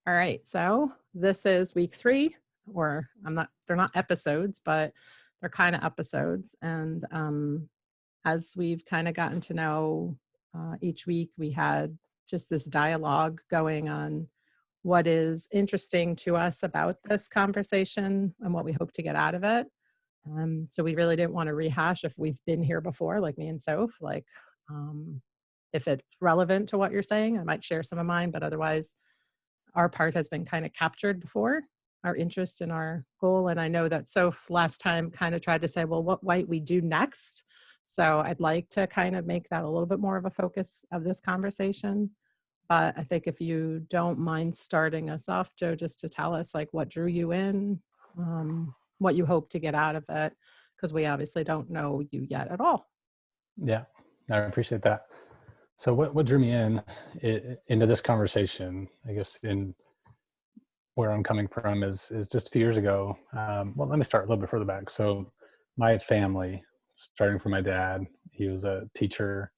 All right, so this is week 3, or they're not episodes, but they're kind of episodes. And as we've kind of gotten to know each week, we had just this dialogue going on what is interesting to us about this conversation and what we hope to get out of it. So we really didn't want to rehash if we've been here before, like me and Soph, if it's relevant to what you're saying, I might share some of mine, but otherwise our part has been kind of captured before, our interest in our goal. And I know that Soph last time kind of tried to say, well, what might we do next? So I'd like to kind of make that a little bit more of a focus of this conversation. But I think if you don't mind starting us off, Joe, just to tell us like what drew you in, what you hope to get out of it, because we obviously don't know you yet at all. Yeah, I appreciate that. So what drew me into this conversation, I guess, in where I'm coming from is just a few years ago. Well, let me start a little bit further back. So my family, starting from my dad, he was a teacher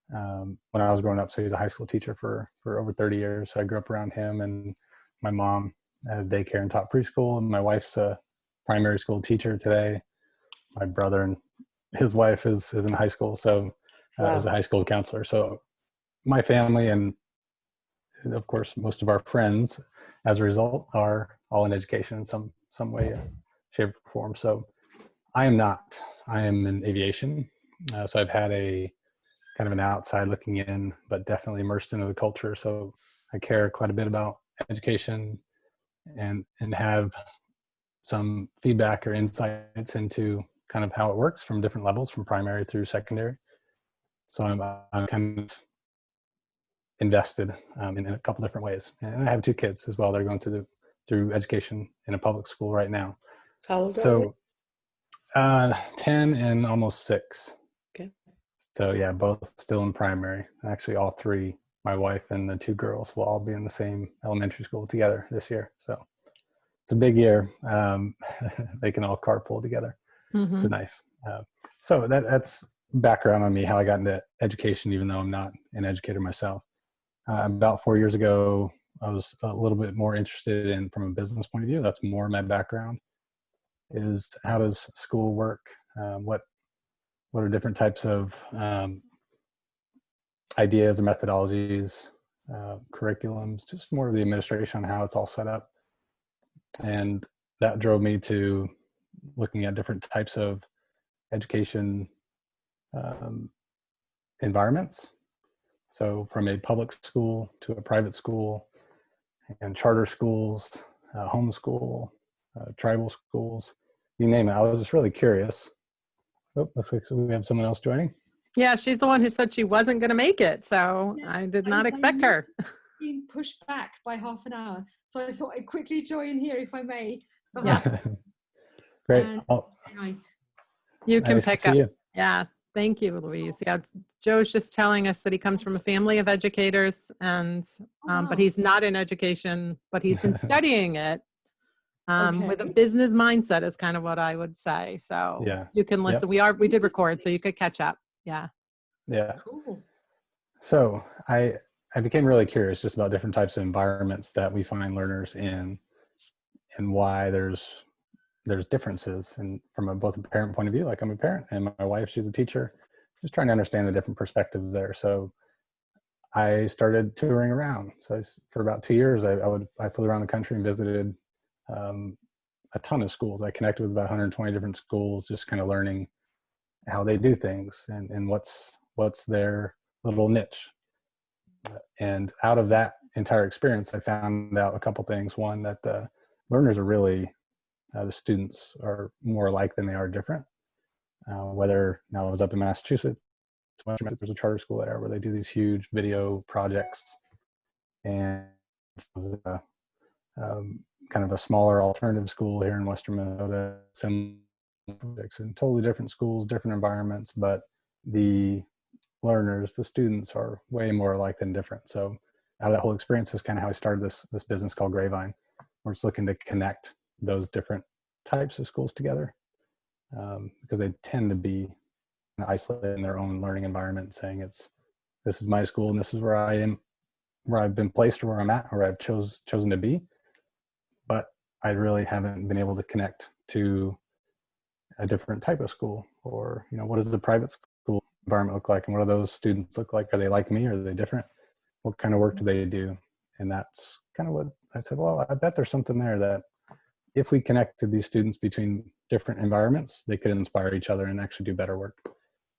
when I was growing up. So he was a high school teacher for over 30 years. So I grew up around him, and my mom had daycare and taught preschool, and my wife's a primary school teacher today. My brother and his wife is in high school. So as a high school counselor. So my family and of course most of our friends as a result are all in education in some way, shape, or form. So I am not. I am in aviation. So I've had a kind of an outside looking in, but definitely immersed into the culture. So I care quite a bit about education and have some feedback or insights into kind of how it works from different levels, from primary through secondary. So I'm kind of invested in a couple different ways. And I have 2 kids as well. They're going through education in a public school right now. How old are they? 10 and almost 6. Okay. So yeah, both still in primary. Actually, all 3, my wife and the 2 girls, will all be in the same elementary school together this year. So it's a big year. They can all carpool together, which is nice. So that's background on me, how I got into education, even though I'm not an educator myself. About 4 years ago, I was a little bit more interested in, from a business point of view, that's more my background, is how does school work? What are different types of ideas or methodologies, curriculums, just more of the administration on how it's all set up. And that drove me to looking at different types of education environments. So from a public school to a private school, and charter schools, homeschool, tribal schools, you name it. I was just really curious. Oh, looks like we have someone else joining. Yeah, she's the one who said she wasn't going to make it, so I did not expect her. Being pushed back by half an hour, so I thought I'd quickly join here if I may. Yes. Great. Nice. You can nice pick to up. see you. Yeah, thank you, Louise. Yeah, Joe's just telling us that he comes from a family of educators, and but he's not in education, but he's been studying it with a business mindset is kind of what I would say. So yeah, you can listen. Yep. We did record, so you could catch up. Yeah. Yeah. Cool. So I became really curious just about different types of environments that we find learners in, and why there's differences. And from both a parent point of view, like I'm a parent, and my wife, she's a teacher, just trying to understand the different perspectives there. So I started touring around. So for about 2 years, I flew around the country and visited a ton of schools. I connected with about 120 different schools, just kind of learning how they do things and what's their little niche. And out of that entire experience, I found out a couple things. One, that the learners are really, the students are more alike than they are different. Whether now I was up in Massachusetts, there's a charter school there where they do these huge video projects, and kind of a smaller alternative school here in Western Minnesota, some projects in totally different schools, different environments, but the learners, the students, are way more alike than different. So out of that whole experience is kind of how I started this business called Grapevine. We're just looking to connect those different types of schools together, because they tend to be isolated in their own learning environment, saying this is my school and this is where I am where I've been placed or where I'm at or I've chosen to be, but I really haven't been able to connect to a different type of school, or, you know, what does the private school environment look like? And what do those students look like? Are they like me? Or are they different? What kind of work do they do? And that's kind of what I said, well, I bet there's something there that if we connected these students between different environments, they could inspire each other and actually do better work.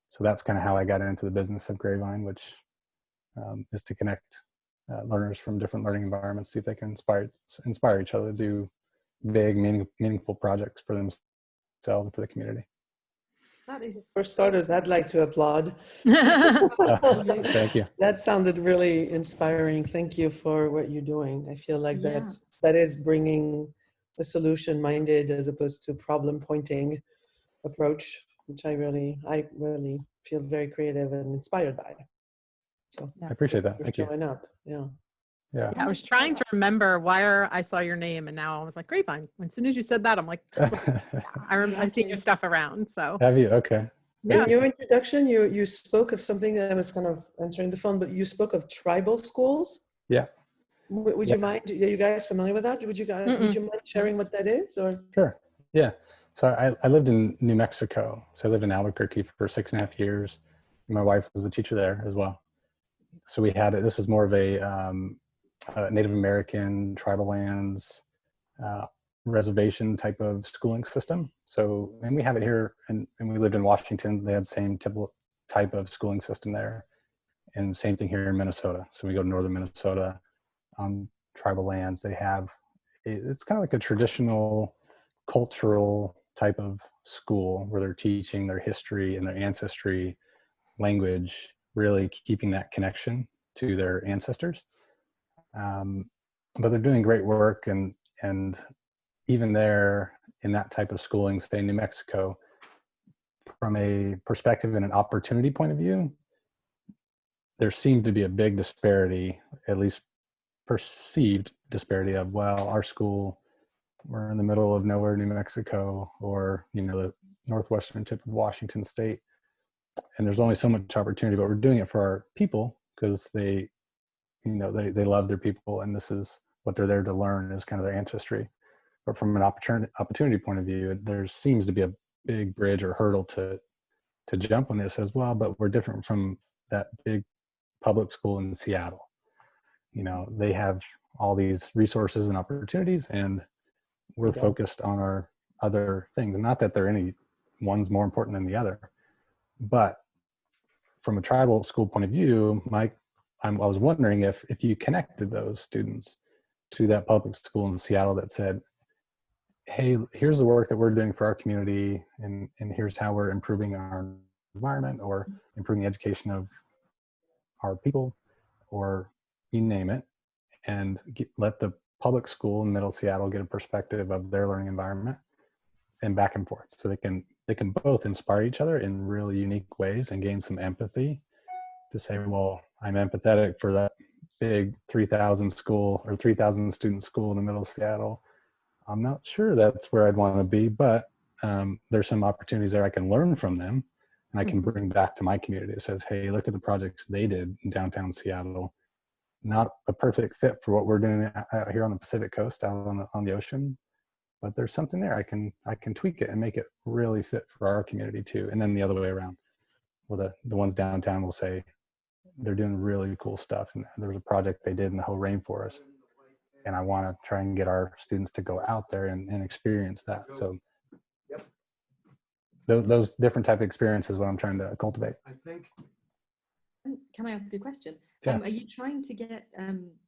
So that's kind of how I got into the business of Grapevine, which is to connect learners from different learning environments, see if they can inspire each other to do big, meaningful projects for themselves and for the community. That is For starters, I'd like to applaud. Thank you. That sounded really inspiring. Thank you for what you're doing. I feel like Yeah. that is bringing a solution minded as opposed to problem pointing approach, which I really feel very creative and inspired by. So I appreciate that. for Thank you. showing up. Yeah. Yeah. I was trying to remember why I saw your name, and now I was like, Grapevine. As soon as you said that, I'm like, that's what I've seen your stuff around. So Have you? Okay. yeah. In your introduction, you spoke of something that I was kind of answering the phone, but you spoke of tribal schools. Yeah. Would you mind? Are you guys familiar with that? Would you mind sharing what that is? Or Sure. Yeah. So I lived in New Mexico. So I lived in Albuquerque for 6.5 years. My wife was a teacher there as well. So we had this is more of a Native American tribal lands reservation type of schooling system. So, and we have it here, and we lived in Washington. They had the same typical type of schooling system there, and same thing here in Minnesota. So we go to northern Minnesota on tribal lands. They have it's kind of like a traditional cultural type of school where they're teaching their history and their ancestry, language, really keeping that connection to their ancestors. But they're doing great work, and even there in that type of schooling, say in New Mexico, from a perspective and an opportunity point of view, there seemed to be a big disparity, at least perceived disparity of, well, our school, we're in the middle of nowhere, New Mexico, or, you know, the northwestern tip of Washington state, and there's only so much opportunity, but we're doing it for our people because they, you know, they love their people, and this is what they're there to learn, is kind of their ancestry. But from an opportunity point of view, there seems to be a big bridge or hurdle to jump when it says, well, but we're different from that big public school in Seattle. You know, they have all these resources and opportunities, and we're focused on our other things. Not that one's more important than the other, but from a tribal school point of view, I was wondering if you connected those students to that public school in Seattle that said, hey, here's the work that we're doing for our community, and here's how we're improving our environment or improving the education of our people, or you name it, and let the public school in middle Seattle get a perspective of their learning environment, and back and forth. So they can both inspire each other in really unique ways and gain some empathy to say, well, I'm empathetic for that big 3,000 school or 3,000 student school in the middle of Seattle. I'm not sure that's where I'd want to be, but there's some opportunities there I can learn from them, and I can bring back to my community. It says, hey, look at the projects they did in downtown Seattle. Not a perfect fit for what we're doing out here on the Pacific Coast, out on the ocean, but there's something there. I can tweak it and make it really fit for our community too. And then the other way around. Well, the ones downtown will say they're doing really cool stuff, and there was a project they did in the whole rainforest, and I want to try and get our students to go out there and experience that. So those different type of experiences is what I'm trying to cultivate. I think. Can I ask a question? Yeah. Are you trying to get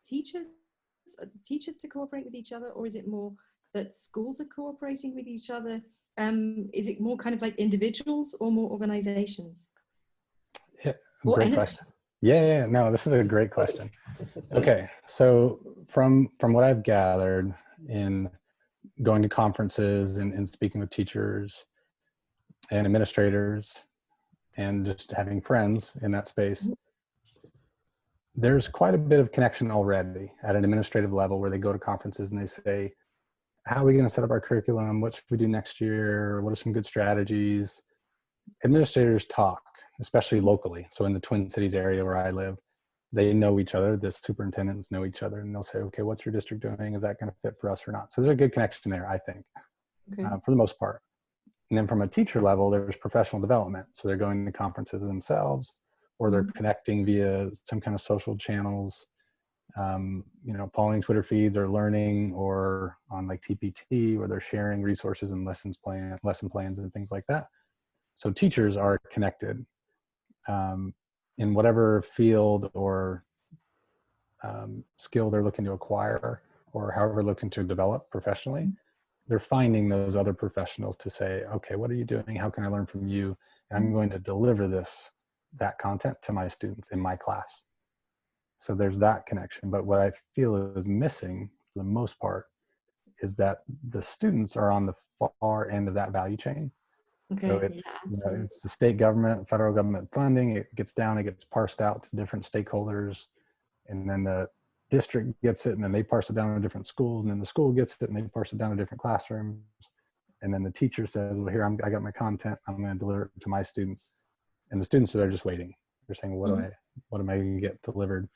teachers to cooperate with each other, or is it more that schools are cooperating with each other? Is it more kind of like individuals or more organizations? Yeah, Or great anything? question. Yeah, no, this is a great question. Okay, so from what I've gathered in going to conferences and speaking with teachers and administrators and just having friends in that space, there's quite a bit of connection already at an administrative level where they go to conferences and they say, how are we going to set up our curriculum? What should we do next year? What are some good strategies? Administrators talk, especially locally. So in the Twin Cities area where I live, they know each other, the superintendents know each other, and they'll say, okay, what's your district doing? Is that going to fit for us or not? So there's a good connection there, I think, Okay. for the most part. And then from a teacher level, there's professional development. So they're going to conferences themselves, or they're connecting via some kind of social channels, following Twitter feeds, or learning, or on like TPT, where they're sharing resources and lesson plans and things like that. So teachers are connected in whatever field or skill they're looking to acquire, or however looking to develop professionally. They're finding those other professionals to say, okay, what are you doing? How can I learn from you? And I'm going to deliver that content to my students in my class. So there's that connection. But what I feel is missing for the most part is that the students are on the far end of that value chain. Okay. So it's the state government, federal government funding. It gets parsed out to different stakeholders, and then the district gets it, and then they parse it down to different schools, and then the school gets it, and they parse it down to different classrooms. And then the teacher says, well, here, I got my content. I'm going to deliver it to my students. And the students are there just waiting. They're saying, what am I going to get delivered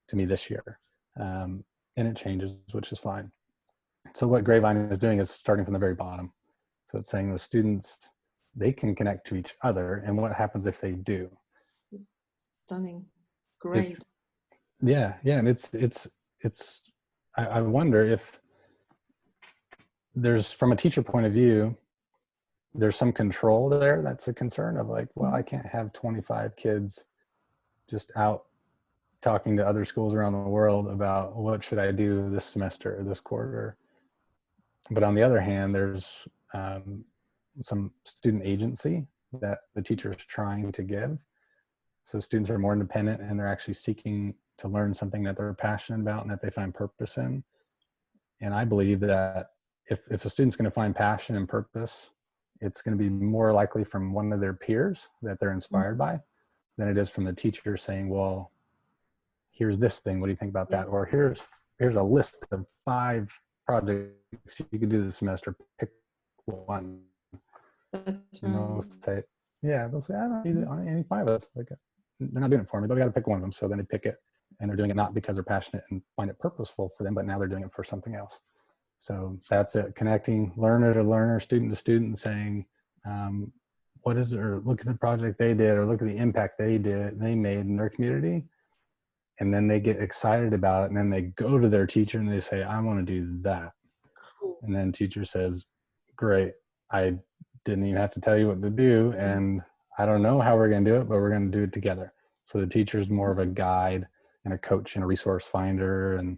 to me this year? And it changes, which is fine. So what Grapevine is doing is starting from the very bottom. So it's saying the students, they can connect to each other, and what happens if they do? Stunning. Great. Yeah. And I wonder if there's, from a teacher point of view, there's some control there that's a concern of like, well, I can't have 25 kids just out talking to other schools around the world about what should I do this semester or this quarter. But on the other hand, there's some student agency that the teacher is trying to give. So students are more independent, and they're actually seeking to learn something that they're passionate about and that they find purpose in. And I believe that if a student's going to find passion and purpose, it's going to be more likely from one of their peers that they're inspired by than it is from the teacher saying, well, here's this thing, what do you think about that? Or here's a list of 5 projects you could do this semester, pick one. That's And right. they'll say, I don't need any 5 of those. Like, they're not doing it for me, but I got to pick one of them. So then they pick it, and they're doing it not because they're passionate and find it purposeful for them, but now they're doing it for something else. So that's it, connecting learner to learner, student to student, and saying, what is it, or look at the project they did, or look at the impact they made in their community. And then they get excited about it, and then they go to their teacher and they say, I want to do that. Cool. And then teacher says, great, I didn't even have to tell you what to do, and I don't know how we're going to do it, but we're going to do it together. So the teacher is more of a guide and a coach and a resource finder, and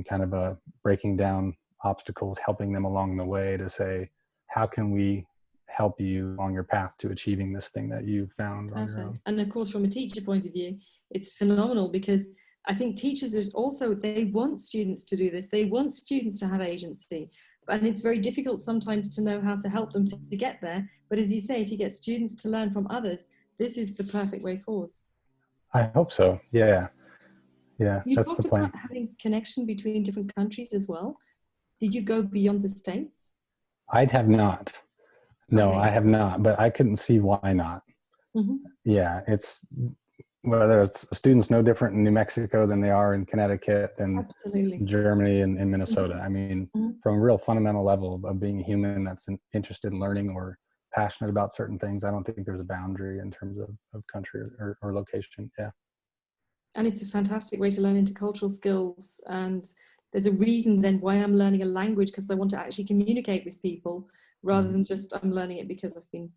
kind of a breaking down obstacles, helping them along the way to say, how can we help you on your path to achieving this thing that you found on your own? And of course, from a teacher point of view, it's phenomenal, because I think teachers is also, they want students to do this. They want students to have agency. And it's very difficult sometimes to know how to help them to get there. But as you say, if you get students to learn from others, this is the perfect way forward. I hope so. Yeah. You That's the talked plan. about having connection between different countries as well. Did you go beyond the States? I'd have not. No, Okay. I have not, but I couldn't see why not. Yeah, it's whether it's students no different in New Mexico than they are in Connecticut and Absolutely. Germany and Minnesota. I mean, from a real fundamental level of being a human that's interested in learning or passionate about certain things, I don't think there's a boundary in terms of country or location. Yeah. And it's a fantastic way to learn intercultural skills. And there's a reason then why I'm learning a language, because I want to actually communicate with people rather than just I'm learning it because I've been,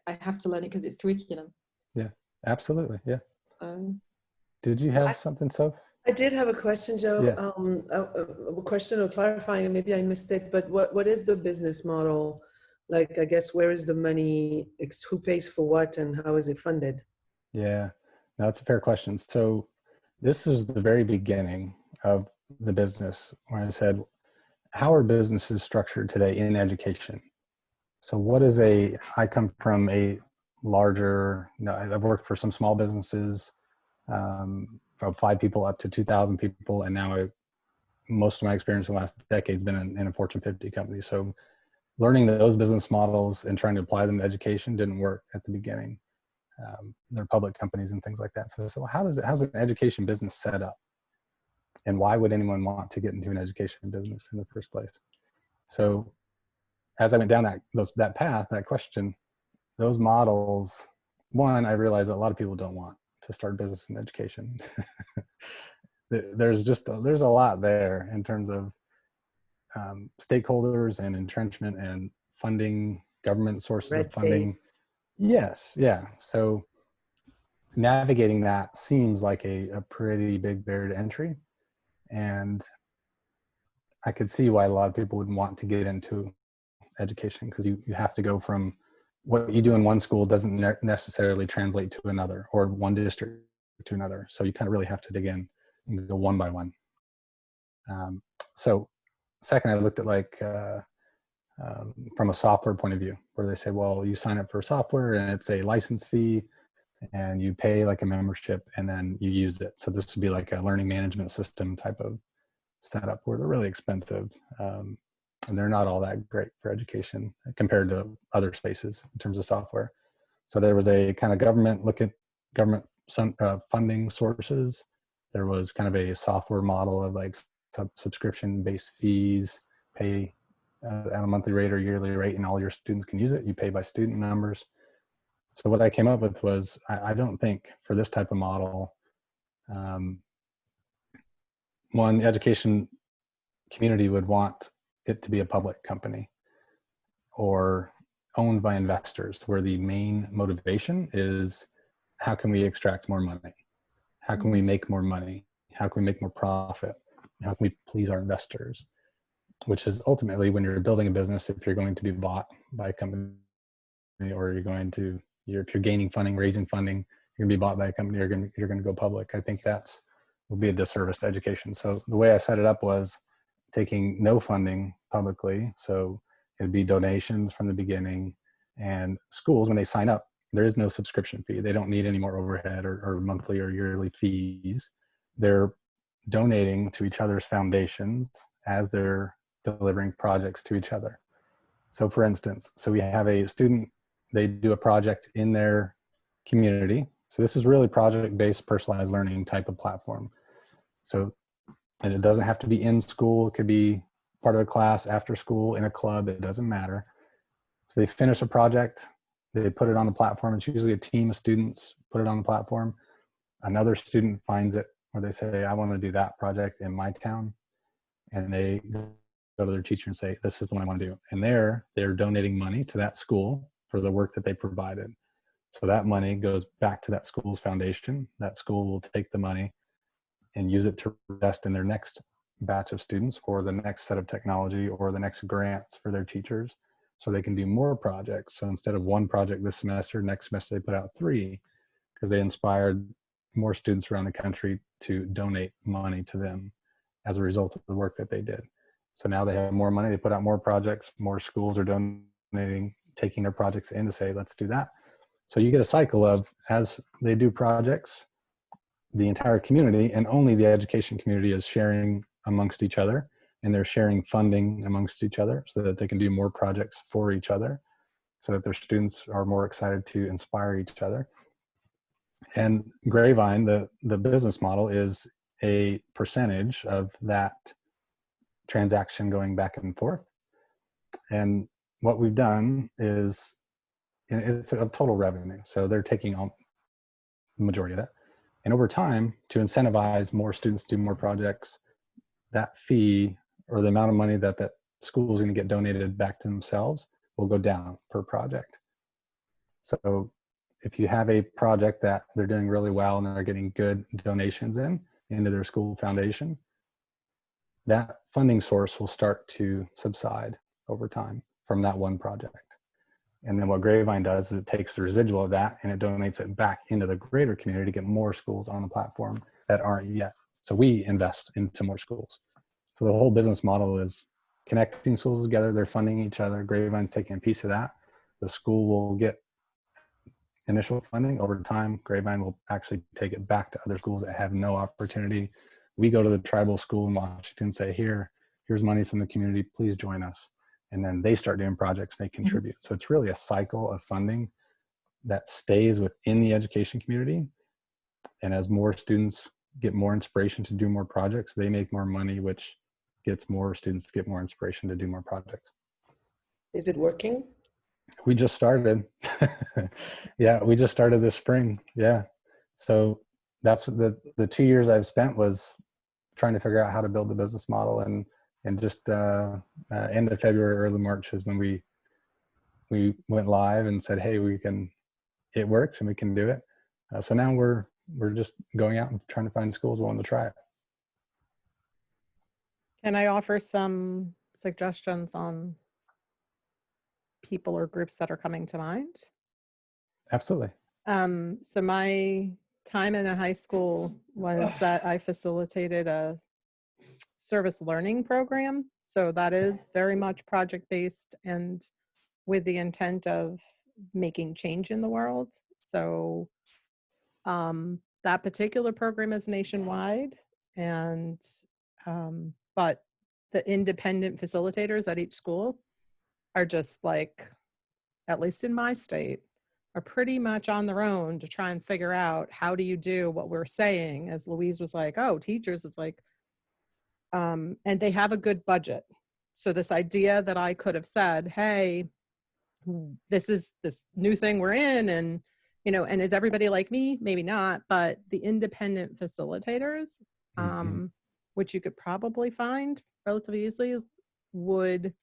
I have to learn it because it's curriculum. Yeah, absolutely. Yeah. So, Did you have something, Soph? I did have a question, Joe. Yeah. A question or clarifying, and maybe I missed it, but what is the business model? Like, I guess, where is the money? Who pays for what, and how is it funded? Yeah, no, that's a fair question. So this is the very beginning of the business where I said, how are businesses structured today in education? So I come from a larger, I've worked for some small businesses, from 5 people up to 2,000 people. And now most of my experience in the last decade has been in a Fortune 50 company. So learning those business models and trying to apply them to education didn't work at the beginning. they're public companies and things like that. So I said, well, how's an education business set up? And why would anyone want to get into an education business in the first place? So as I went down that path, that question, those models, one, I realized that a lot of people don't want to start business in education. There's a lot there in terms of stakeholders and entrenchment and funding, government sources of funding. Yes, yeah. So navigating that seems like a pretty big barrier to entry. And I could see why a lot of people would want to get into education, because you have to go from what you do in one school doesn't necessarily translate to another, or one district to another. So you kind of really have to dig in and go one by one. So second, I looked at from a software point of view, where they say, well, you sign up for software and it's a license fee and you pay like a membership and then you use it. So this would be like a learning management system type of setup where they're really expensive. And they're not all that great for education compared to other spaces in terms of software. So there was a kind of look at government funding sources. There was kind of a software model of like subscription-based fees, pay at a monthly rate or yearly rate, and all your students can use it. You pay by student numbers. So what I came up with was, I don't think for this type of model, one, the education community would want it to be a public company or owned by investors, where the main motivation is, how can we extract more money? How can we make more money? How can we make more profit? How can we please our investors? Which is ultimately, when you're building a business, if you're going to be bought by a company, or if you're gaining funding, raising funding, you're gonna be bought by a company, you're gonna go public. I think will be a disservice to education. So the way I set it up was taking no funding publicly. So it'd be donations from the beginning, and schools, when they sign up, there is no subscription fee. They don't need any more overhead or monthly or yearly fees. They're donating to each other's foundations as they're delivering projects to each other. So for instance, we have a student, they do a project in their community. So this is really project-based personalized learning type of platform. So, and it doesn't have to be in school. It could be part of a class, after school, in a club, it doesn't matter. So they finish a project, they put it on the platform. It's usually a team of students put it on the platform. Another student finds it, where they say, I want to do that project in my town. And they go to their teacher and say, this is the one I want to do. And they're donating money to that school for the work that they provided. So that money goes back to that school's foundation. That school will take the money and use it to invest in their next batch of students, or the next set of technology, or the next grants for their teachers, so they can do more projects. So instead of one project this semester, next semester they put out 3, because they inspired more students around the country to donate money to them as a result of the work that they did. So now they have more money, they put out more projects, more schools are donating, taking their projects in to say, let's do that. So you get a cycle of, as they do projects, the entire community, and only the education community, is sharing amongst each other, and they're sharing funding amongst each other so that they can do more projects for each other, so that their students are more excited to inspire each other. And Grapevine, the business model, is a percentage of that transaction going back and forth. And what we've done is, it's a total revenue. So they're taking on the majority of that. And over time, to incentivize more students to do more projects, that fee, or the amount of money that school is going to get donated back to themselves, will go down per project. So if you have a project that they're doing really well and they're getting good donations into their school foundation, that funding source will start to subside over time from that one project. And then what Grapevine does is it takes the residual of that and it donates it back into the greater community to get more schools on the platform that aren't yet. So we invest into more schools. So the whole business model is connecting schools together. They're funding each other. Grapevine's taking a piece of that. The school will get initial funding. Over time, Grapevine will actually take it back to other schools that have no opportunity. We go to the tribal school in Washington and say, here's money from the community, please join us. And then they start doing projects, they contribute. So it's really a cycle of funding that stays within the education community. And as more students get more inspiration to do more projects, they make more money, which gets more students to get more inspiration to do more projects. Is it working? We just started. Yeah, we just started this spring. Yeah. So that's the 2 years I've spent was trying to figure out how to build the business model, and just end of February, early March is when we went live and said, hey, it works and we can do it. So now we're just going out and trying to find schools willing to try it. Can I offer some suggestions on people or groups that are coming to mind? Absolutely. So my time in a high school was that I facilitated a service learning program. So that is very much project-based and with the intent of making change in the world. So that particular program is nationwide, and but the independent facilitators at each school are just like, at least in my state, are pretty much on their own to try and figure out how do you do what we're saying. As Louise was like, oh, teachers, it's like, and they have a good budget. So this idea that I could have said, hey, this is this new thing we're in, and and is everybody like me? Maybe not, but the independent facilitators, which you could probably find relatively easily, would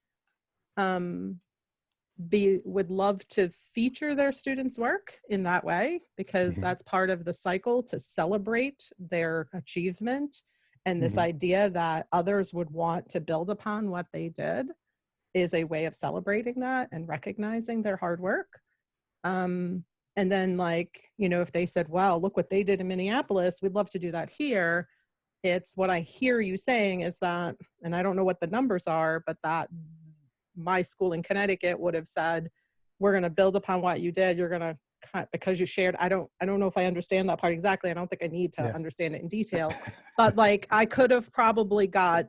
would love to feature their students' work in that way, because that's part of the cycle, to celebrate their achievement, and this idea that others would want to build upon what they did is a way of celebrating that and recognizing their hard work. And then, like, if they said, well, look what they did in Minneapolis, we'd love to do that here. It's what I hear you saying is that, and I don't know what the numbers are, but that my school in Connecticut would have said, we're going to build upon what you did. You're going to, because you shared, I don't know if I understand that part exactly. I don't think I need to understand it in detail, but like, I could have probably got,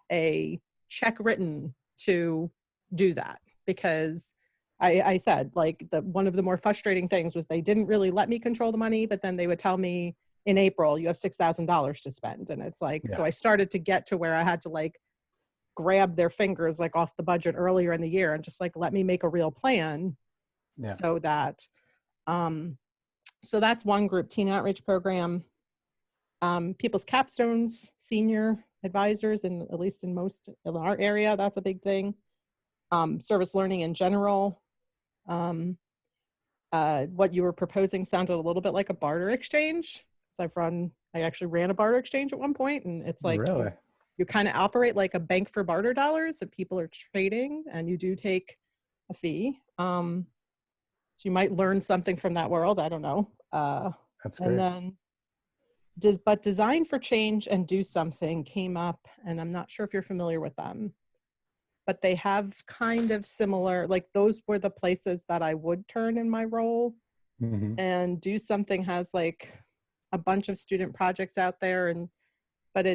a check written to do that, because I said, like, one of the more frustrating things was they didn't really let me control the money, but then they would tell me in April, you have $6,000 to spend. And it's like, so I started to get to where I had to like grab their fingers like off the budget earlier in the year and just like, let me make a real plan. So that, so that's one group. Teen outreach program, people's capstones, senior advisors, and at least in our area, that's a big thing. Service learning in general. What you were proposing sounded a little bit like a barter exchange. I actually ran a barter exchange at one point, and it's like, really? You kind of operate like a bank for barter dollars, and people are trading, and you do take a fee. So you might learn something from that world. I don't know. That's great. And then, but Design for Change and Do Something came up, and I'm not sure if you're familiar with them, but they have kind of similar, like, those were the places that I would turn in my role. And Do Something has like a bunch of student projects out there, but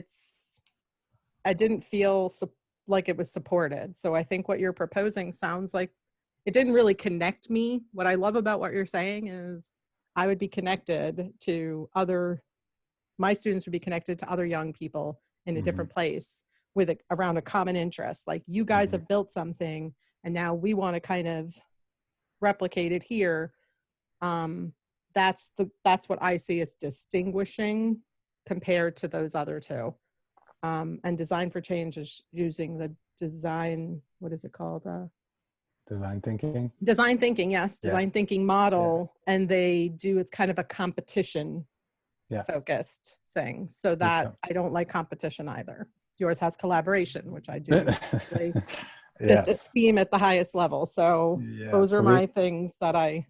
I didn't feel like it was supported. So I think what you're proposing sounds like it didn't really connect me. What I love about what you're saying is I would be connected to my students would be connected to other young people in a different place around a common interest. Like, you guys have built something, and now we want to kind of replicate it here. That's what I see as distinguishing compared to those other two. And Design for Change is using the design, what is it called? Design thinking. Design thinking, yes. Design thinking model. And it's kind of a competition focused thing. So that I don't like competition either. Yours has collaboration, which I do just esteem at the highest level. So those are my things that I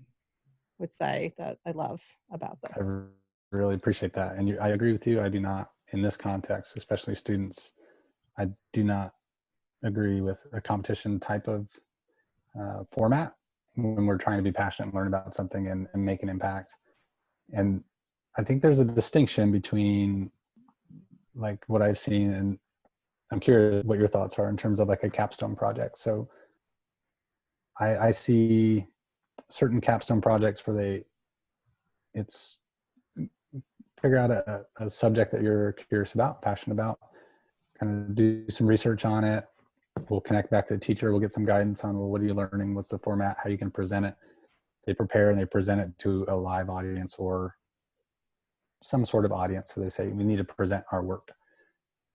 would say that I love about this. I really appreciate that. And I agree with you. I do not, in this context, especially students, I do not agree with a competition type of format when we're trying to be passionate and learn about something and make an impact. And I think there's a distinction between like what I've seen, and I'm curious what your thoughts are in terms of like a capstone project. So I see certain capstone projects where it's figure out a subject that you're curious about, passionate about, kind of do some research on it. We'll connect back to the teacher. We'll get some guidance on, well, what are you learning? What's the format? How you can present it? They prepare and they present it to a live audience or some sort of audience. So they say, we need to present our work.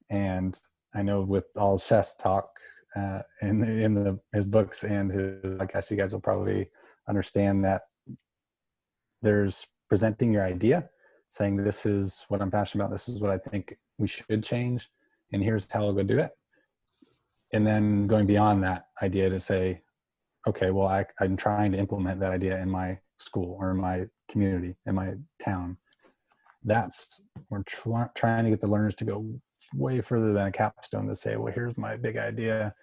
And I know with all Seth's talk in his books and his podcast, you guys will probably understand that there's presenting your idea, saying this is what I'm passionate about, this is what I think we should change, and here's how I'll go do it. And then going beyond that idea to say, okay, well, I'm trying to implement that idea in my school or in my community, in my town. We're trying to get the learners to go way further than a capstone to say, well, here's my big idea.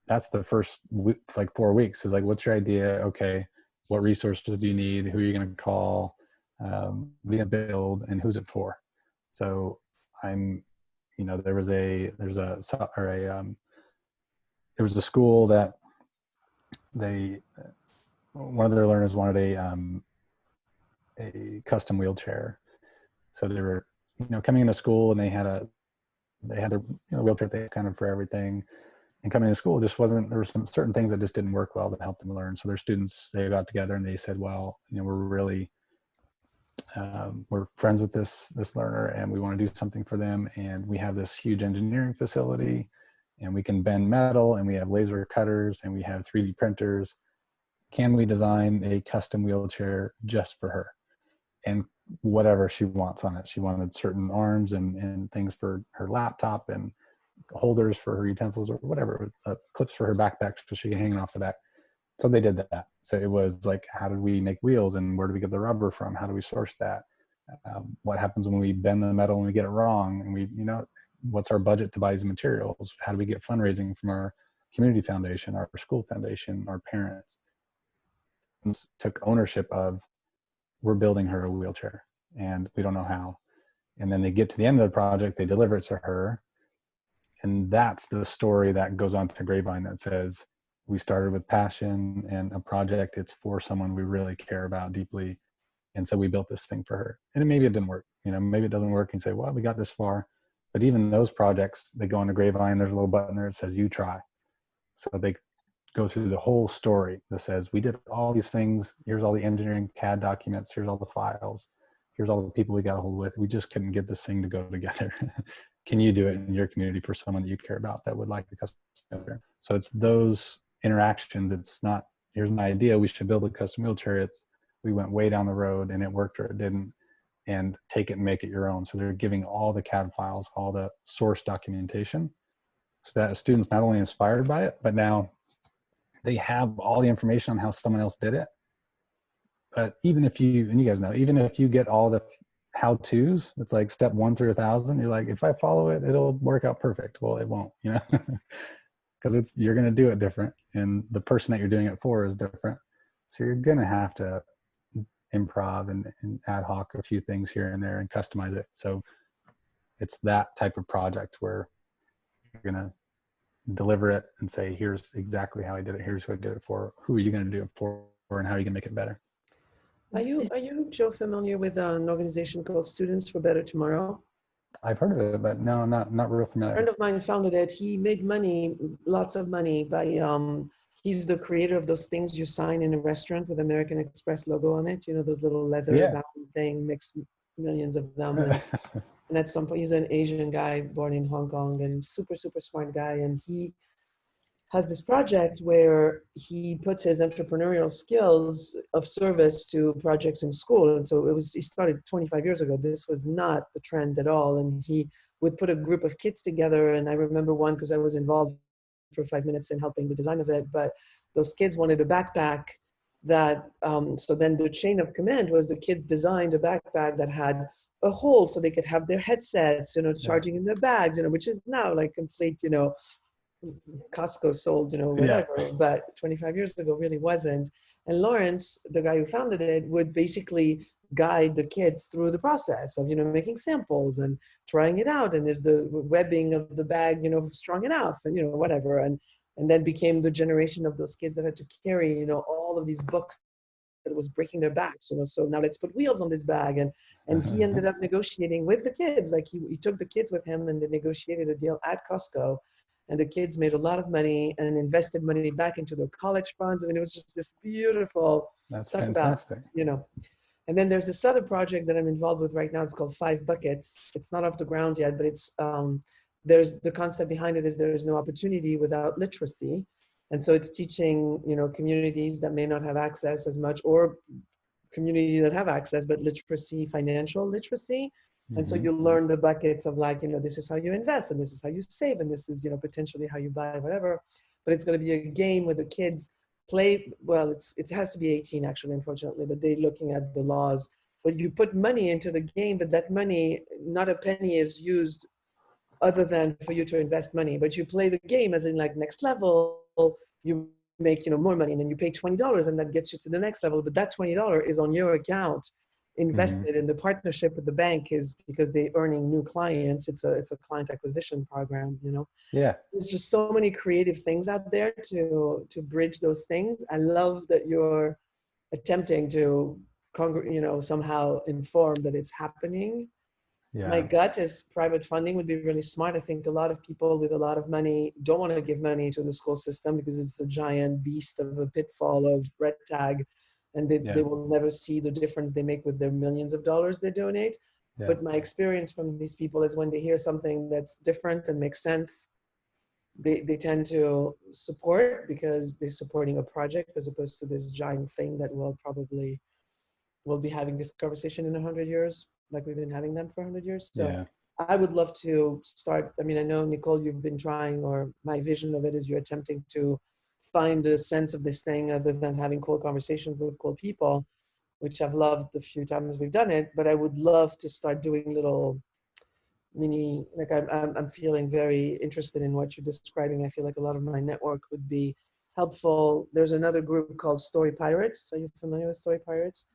That's the first week, like 4 weeks is like, what's your idea? Okay, what resources do you need? Who are you going to call? Via build, and who's it for? So there was a school that one of their learners wanted a custom wheelchair. So they were, coming into school and they had their wheelchair they kind of for everything. And coming to school there were some certain things that just didn't work well to help them learn. So their students, they got together and they said, well, we're friends with this learner and we want to do something for them. And we have this huge engineering facility and we can bend metal and we have laser cutters and we have 3D printers. Can we design a custom wheelchair just for her? And whatever she wants on it. She wanted certain arms and things for her laptop and holders for her utensils or whatever, clips for her backpack so she can hang it off the back. So they did that. So it was like, how did we make wheels and where do we get the rubber from? How do we source that? What happens when we bend the metal and we get it wrong? And what's our budget to buy these materials? How do we get fundraising from our community foundation, our school foundation, our parents? And took ownership of, we're building her a wheelchair and we don't know how. And then they get to the end of the project, they deliver it to her. And that's the story that goes on to Grapevine that says, we started with passion and a project, it's for someone we really care about deeply. And so we built this thing for her. And maybe it didn't work. Maybe it doesn't work and say, well, we got this far. But even those projects, they go on to Grapevine, there's a little button there that says, you try. So they go through the whole story that says, we did all these things. Here's all the engineering CAD documents. Here's all the files. Here's all the people we got a hold with. We just couldn't get this thing to go together. Can you do it in your community for someone that you care about that would like the custom wheelchair? So it's those interactions. It's not, here's my idea, we should build a custom wheelchair. It's, we went way down the road and it worked or it didn't, and take it and make it your own. So they're giving all the CAD files, all the source documentation, so that a student's not only inspired by it, but now they have all the information on how someone else did it. But even if you, and you guys know, even if you get all the how-tos, it's like step 1 through 1,000, you're like, if I follow it, it'll work out perfect. Well, it won't, because you're going to do it different. And the person that you're doing it for is different. So you're going to have to improv and ad hoc a few things here and there and customize it. So it's that type of project where you're going to deliver it and say, here's exactly how I did it. Here's who I did it for. Who are you going to do it for, and how are you going to make it better? Are you, Joe, familiar with an organization called Students for Better Tomorrow? I've heard of it, but no, not real familiar. A friend of mine founded it. He made money, lots of money by, he's the creator of those things you sign in a restaurant with American Express logo on it. Those little leather bound thing, makes millions of them. And at some point, he's an Asian guy born in Hong Kong and super, super smart guy. And he has this project where he puts his entrepreneurial skills of service to projects in school. And so he started 25 years ago. This was not the trend at all. And he would put a group of kids together. And I remember one because I was involved for 5 minutes in helping the design of it. But those kids wanted a backpack that, so then the chain of command was the kids designed a backpack that had a hole so they could have their headsets, charging in their bags, which is now like complete, Costco sold, whatever, but 25 years ago really wasn't. And Lawrence, the guy who founded it, would basically guide the kids through the process of, making samples and trying it out. And is the webbing of the bag, strong enough and, whatever. And and then became the generation of those kids that had to carry, you know, all of these books that was breaking their backs, you know. So now let's put wheels on this bag. And he ended up negotiating with the kids. Like he took the kids with him and they negotiated a deal at Costco. And the kids made a lot of money and invested money back into their college funds. I mean, it was just this beautiful That's talk fantastic. about, you know. And then there's this other project that I'm involved with right now. It's called 5 Buckets. It's not off the ground yet, but it's there's the concept behind it is there is no opportunity without literacy. And so it's teaching, you know, communities that may not have access as much, or communities that have access, but literacy, financial literacy. And so you learn the buckets of, like, you know, this is how you invest, and this is how you save, and this is, you know, potentially how you buy whatever. But it's going to be a game where the kids play. Well, it has to be 18 actually, unfortunately, but they're looking at the laws. But you put money into the game, but that money, not a penny is used other than for you to invest money. But you play the game as in, like, next level, you make, you know, more money, and then you pay $20 and that gets you to the next level. But that $20 is on your account invested in the partnership with the bank, is because they're earning new clients. It's a client acquisition program, you know. Yeah. There's just so many creative things out there to bridge those things. I love that you're attempting to you know, somehow inform that it's happening. Yeah. My gut is private funding would be really smart. I think a lot of people with a lot of money don't want to give money to the school system because it's a giant beast of a pitfall of red tag, and they will never see the difference they make with their millions of dollars they donate. Yeah. But my experience from these people is when they hear something that's different and makes sense, they tend to support, because they're supporting a project as opposed to this giant thing that we'll be having this conversation in 100 years, like we've been having them for 100 years. So I would love to start. I mean, I know, Nicole, you've been trying, or my vision of it is you're attempting to find a sense of this thing other than having cool conversations with cool people, which I've loved the few times we've done it. But I would love to start doing little mini, like I'm feeling very interested in what you're describing. I feel like a lot of my network would be helpful. There's another group called Story Pirates. Are you familiar with Story Pirates?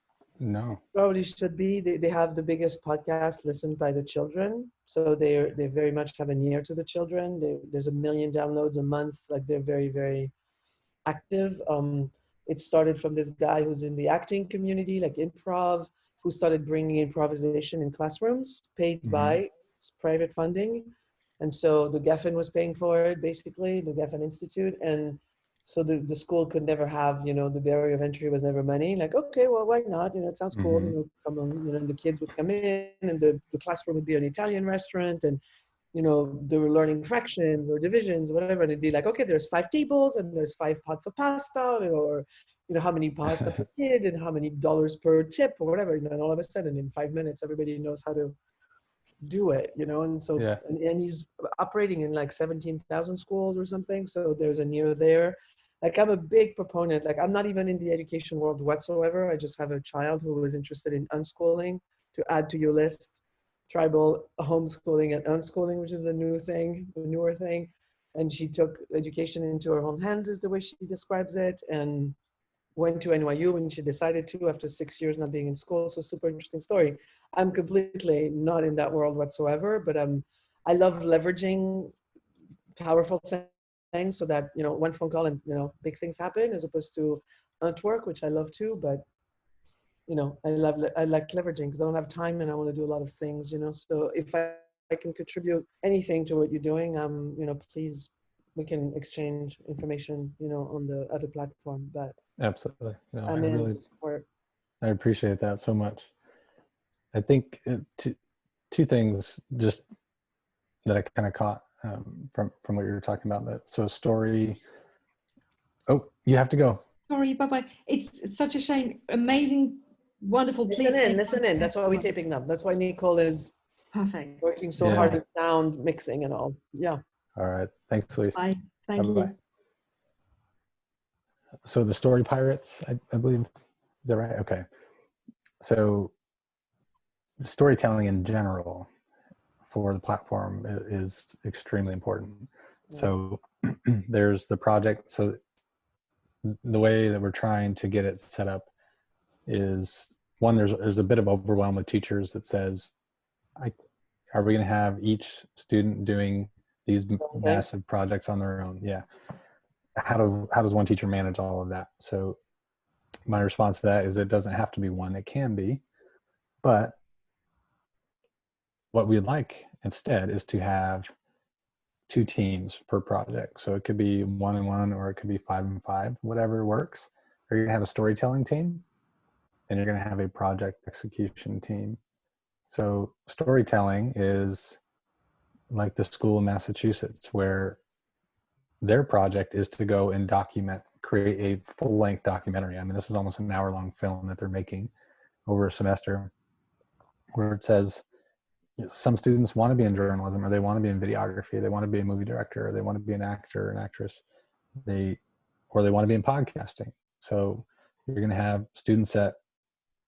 No. Probably should be. They have the biggest podcast listened by the children. So they very much have an ear to the children. There's 1 million downloads a month. Like, they're very, very active. It started from this guy who's in the acting community, like improv, who started bringing improvisation in classrooms, paid by private funding. And so the Geffen was paying for it, basically, the Geffen Institute. And so the school could never have, you know, the barrier of entry was never money. Like, okay, well, why not? You know, it sounds cool. You know, come on, you know, and the kids would come in, and the classroom would be an Italian restaurant, and, you know, they were learning fractions or divisions, whatever. And it'd be like, okay, there's 5 tables and there's 5 pots of pasta, or, you know, how many pasta per kid and how many dollars per tip or whatever. You know, and all of a sudden in 5 minutes, everybody knows how to do it, you know. And so, and he's operating in like 17,000 schools or something. So there's a near there. Like, I'm a big proponent. Like, I'm not even in the education world whatsoever. I just have a child who was interested in unschooling, to add to your list. Tribal homeschooling and unschooling, which is a new thing, a newer thing. And she took education into her own hands, is the way she describes it, and went to NYU when she decided to, after 6 years not being in school. So super interesting story. I'm completely not in that world whatsoever, but I love leveraging powerful things so that, you know, one phone call and, you know, big things happen, as opposed to network, which I love too. But, you know, I like leveraging because I don't have time and I want to do a lot of things, you know. So if I can contribute anything to what you're doing, you know, please, we can exchange information, you know, on the other platform. But Absolutely. No, I'm in to support. I appreciate that so much. I think two things just that I kind of caught from what you were talking about. That so story. Oh, you have to go. Sorry, bye-bye. It's such a shame. Amazing, wonderful. Listen in. That's why we're taping them. That's why Nicole is perfect. Working so hard with sound mixing and all. Yeah. All right. Thanks, Lisa. Bye. Thank you. So the Story Pirates, I believe, is that right? Okay. So storytelling in general for the platform is extremely important. So there's the project. So the way that we're trying to get it set up is, one, there's a bit of overwhelm with teachers that says, are we going to have each student doing these massive projects on their own? Yeah. how does one teacher manage all of that? So my response to that is it doesn't have to be one. It can be, but what we'd like instead is to have 2 teams per project. So it could be 1 and 1, or it could be 5 and 5, whatever works. Or you're gonna have a storytelling team, and you're gonna have a project execution team. So storytelling is like the school in Massachusetts, where their project is to go and create a full-length documentary. I mean, this is almost an hour-long film that they're making over a semester, where it says, some students want to be in journalism, or they want to be in videography, they want to be a movie director, or they want to be an actor or an actress, or they want to be in podcasting. So you're going to have students that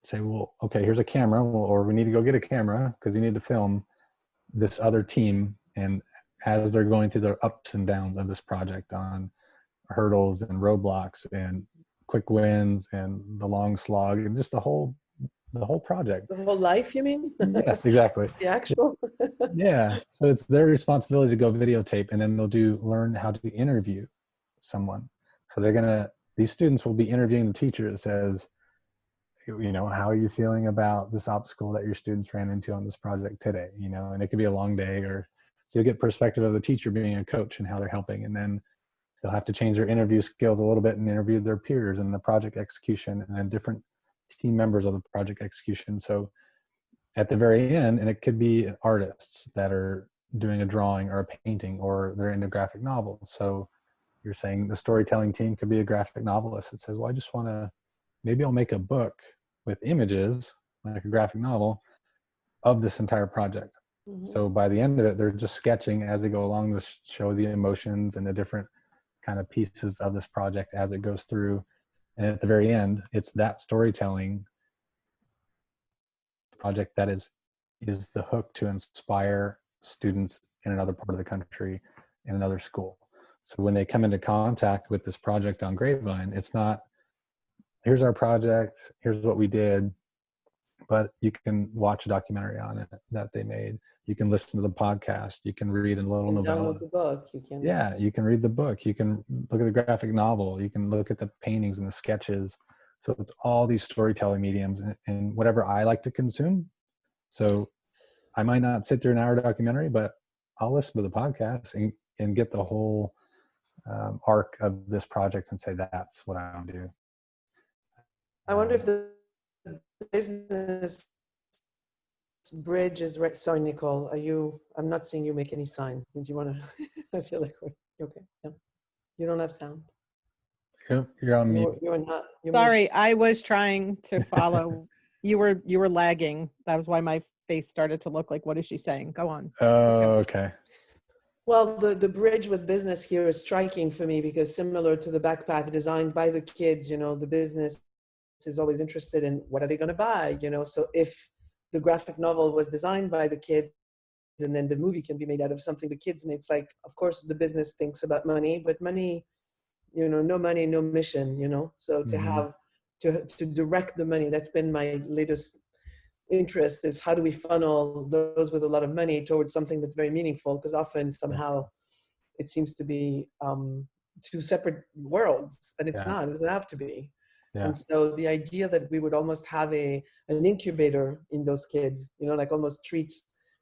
say, well, okay, here's a camera, or we need to go get a camera because you need to film this other team. And as they're going through the ups and downs of this project on hurdles and roadblocks and quick wins and the long slog and just the whole project. The whole life, you mean? Yes, exactly. The actual. Yeah. So it's their responsibility to go videotape, and then they'll learn how to interview someone. So these students will be interviewing the teacher that says, how are you feeling about this obstacle that your students ran into on this project today? And it could be a long day, or so you'll get perspective of the teacher being a coach and how they're helping. And then they'll have to change their interview skills a little bit and interview their peers and the project execution, and then different team members of the project execution. So at the very end, and it could be artists that are doing a drawing or a painting, or they're into graphic novels. So you're saying the storytelling team could be a graphic novelist that says, well, I just want to, maybe I'll make a book with images, like a graphic novel, of this entire project. Mm-hmm. So by the end of it, they're just sketching as they go along to show the emotions and the different kind of pieces of this project as it goes through. And at the very end, it's that storytelling project that is the hook to inspire students in another part of the country, in another school. So when they come into contact with this project on Grapevine, it's not, here's our project, here's what we did, but you can watch a documentary on it that they made. You can listen to the podcast. You can read a little novella. Download the book. Yeah, you can read the book. You can look at the graphic novel. You can look at the paintings and the sketches. So it's all these storytelling mediums and whatever I like to consume. So I might not sit through an hour documentary, but I'll listen to the podcast and get the whole arc of this project and say, that's what I want to do. I wonder if the business bridge is right. Sorry, Nicole, I'm not seeing you make any signs. Did you want to, I feel like we're okay. Yeah. You don't have sound. You're on mute. You're not. Sorry, I was trying to follow. You were lagging. That was why my face started to look like, what is she saying? Go on. Oh, okay. Well, the bridge with business here is striking for me, because similar to the backpack designed by the kids, the business is always interested in what are they going to buy, so if the graphic novel was designed by the kids and then the movie can be made out of something the kids made, it's like, of course the business thinks about money, but money, no money, no mission, so to have to direct the money, that's been my latest interest, is how do we funnel those with a lot of money towards something that's very meaningful, because often somehow it seems to be two separate worlds, and it's not, it doesn't have to be. Yeah. And so the idea that we would almost have an incubator in those kids, like almost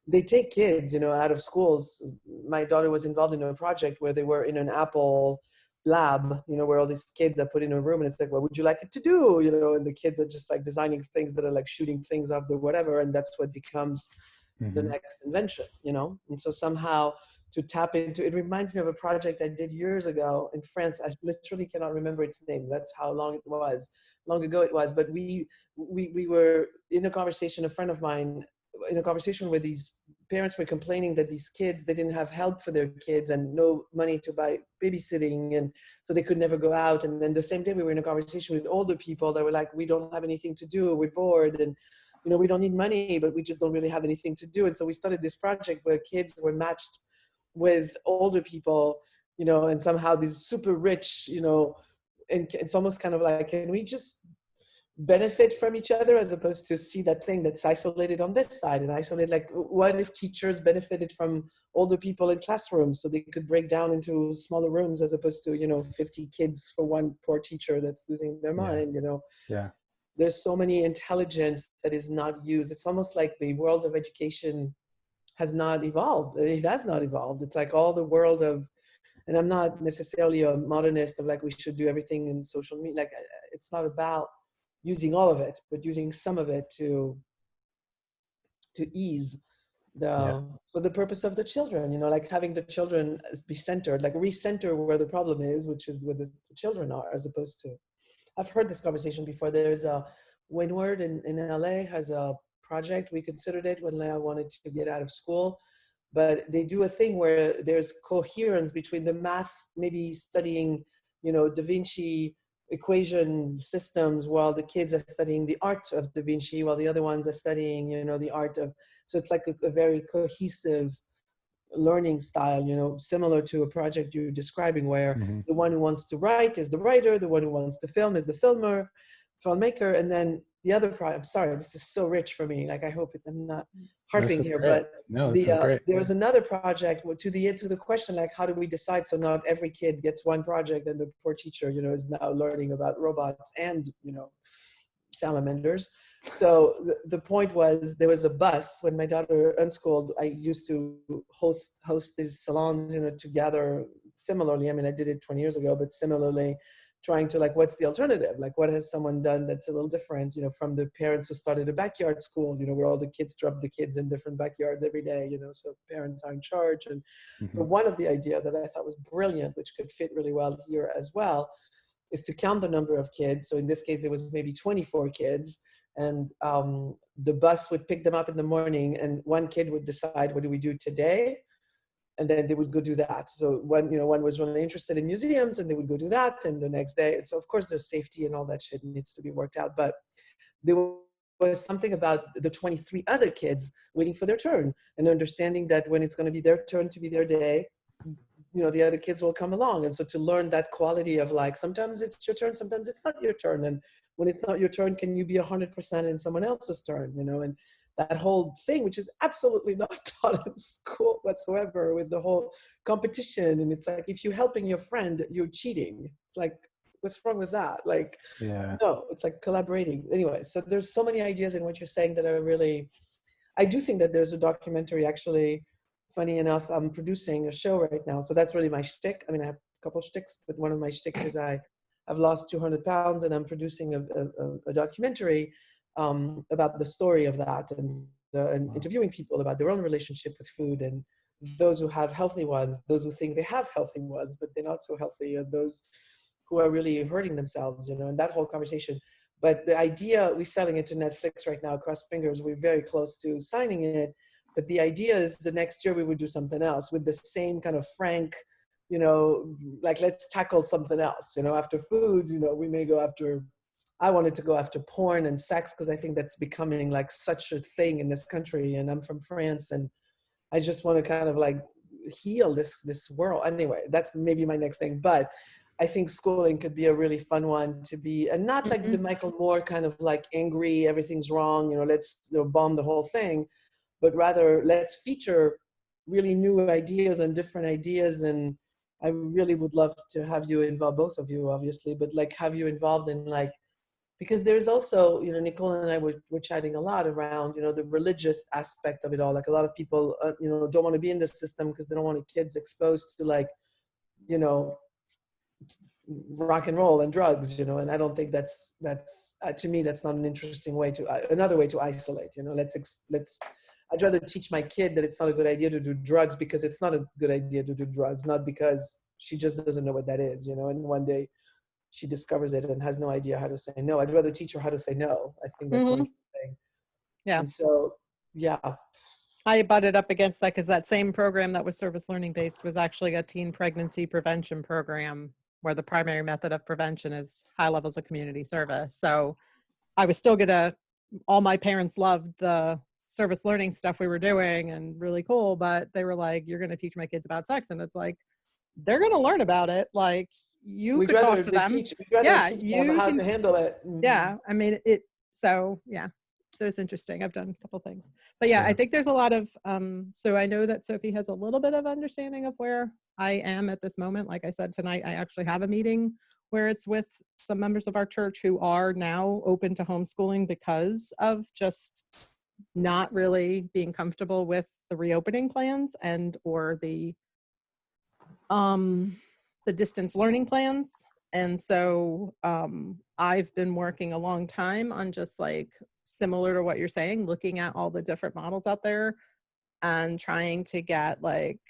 they take kids, out of schools. My daughter was involved in a project where they were in an Apple lab, where all these kids are put in a room, and it's like, what would you like it to do? And the kids are just like designing things that are like shooting things off the whatever, and that's what becomes the next invention, And so somehow to tap into, it reminds me of a project I did years ago in France. I literally cannot remember its name. That's how long ago it was. But we were in a conversation, a friend of mine, in a conversation where these parents were complaining that these kids, they didn't have help for their kids and no money to buy babysitting. And so they could never go out. And then the same day we were in a conversation with older people that were like, we don't have anything to do. We're bored. And, we don't need money, but we just don't really have anything to do. And so we started this project where kids were matched with older people, and somehow these super rich, and it's almost kind of like, can we just benefit from each other, as opposed to see that thing that's isolated on this side and isolated. Like, what if teachers benefited from older people in classrooms so they could break down into smaller rooms, as opposed to, 50 kids for one poor teacher that's losing their mind, Yeah. There's so many intelligence that is not used. It's almost like the world of education has not evolved. It has not evolved. It's like all the world of, and I'm not necessarily a modernist of like we should do everything in social media. Like, it's not about using all of it, but using some of it to ease for the purpose of the children, like having the children be centered, like recenter where the problem is, which is where the children are, as opposed to, I've heard this conversation before. There's a Windward in LA has a project. We considered it when Leah wanted to get out of school, but they do a thing where there's coherence between the math, maybe studying, Da Vinci equation systems, while the kids are studying the art of Da Vinci, while the other ones are studying, the art of, so it's like a very cohesive learning style, similar to a project you're describing, where the one who wants to write is the writer, the one who wants to film is the filmmaker, and then the other project, I'm sorry, this is so rich for me. Like, I hope I'm not harping here, great. but No, this is great. there was another project to the question, like, how do we decide so not every kid gets one project and the poor teacher, is now learning about robots and, salamanders. So the point was, there was a bus when my daughter unschooled. I used to host these salons, to gather similarly. I mean, I did it 20 years ago, but similarly, trying to, like, what's the alternative? Like, what has someone done that's a little different, from the parents who started a backyard school, where all the kids drop the kids in different backyards every day, so parents are in charge. And but one of the idea that I thought was brilliant, which could fit really well here as well, is to count the number of kids. So in this case, there was maybe 24 kids, and the bus would pick them up in the morning, and one kid would decide, what do we do today? And then they would go do that. So one was really interested in museums, and they would go do that. And the next day, and so of course there's safety and all that shit needs to be worked out. But there was something about the 23 other kids waiting for their turn, and understanding that when it's going to be their turn to be their day, the other kids will come along. And so to learn that quality of, like, sometimes it's your turn, sometimes it's not your turn. And when it's not your turn, can you be 100% in someone else's turn, and that whole thing, which is absolutely not taught in school whatsoever, with the whole competition. And it's like, if you're helping your friend, you're cheating. It's like, what's wrong with that? Like, no, it's like collaborating. Anyway, so there's so many ideas in what you're saying that are really, I do think that there's a documentary, actually, funny enough, I'm producing a show right now. So that's really my shtick. I mean, I have a couple shticks, but one of my shticks is I've lost 200 pounds, and I'm producing a documentary about the story of that, and interviewing people about their own relationship with food, and those who have healthy ones, those who think they have healthy ones, but they're not so healthy, and those who are really hurting themselves, and that whole conversation. But the idea, we're selling it to Netflix right now, cross fingers, we're very close to signing it. But the idea is the next year we would do something else with the same kind of frank, like, let's tackle something else, after food, we may go after, I wanted to go after porn and sex, because I think that's becoming like such a thing in this country. And I'm from France, and I just want to kind of like heal this world. Anyway, that's maybe my next thing. But I think schooling could be a really fun one to be, and not like the Michael Moore kind of like angry, everything's wrong, let's bomb the whole thing, but rather let's feature really new ideas and different ideas. And I really would love to have you involved, both of you, obviously, but like have you involved in, like, because there's also, Nicole and I were chatting a lot around, the religious aspect of it all. Like, a lot of people, don't want to be in the system because they don't want kids exposed to, like, rock and roll and drugs, and I don't think that's to me, that's not an interesting way to, another way to isolate, I'd rather teach my kid that it's not a good idea to do drugs because it's not a good idea to do drugs, not because she just doesn't know what that is, and one day she discovers it and has no idea how to say no. I'd rather teach her how to say no. I think that's more interesting. Yeah. And so, yeah. I butted up against that because that same program that was service learning based was actually a teen pregnancy prevention program, where the primary method of prevention is high levels of community service. So I was still all my parents loved the service learning stuff we were doing and really cool, but they were like, you're going to teach my kids about sex. And it's like, they're going to learn about it. Like you We'd could rather talk to they them. teach, we'd rather Yeah, teach them you how can. to handle it. Yeah, I mean it. So yeah, so it's interesting. I've done a couple things, but yeah, I Yeah. think there's a lot of. So I know that Sophie has a little bit of understanding of where I am at this moment. Like I said tonight, I actually have a meeting where it's with some members of our church who are now open to homeschooling because of just not really being comfortable with the reopening plans and or the distance learning plans. And so I've been working a long time on just like similar to what you're saying, looking at all the different models out there and trying to get like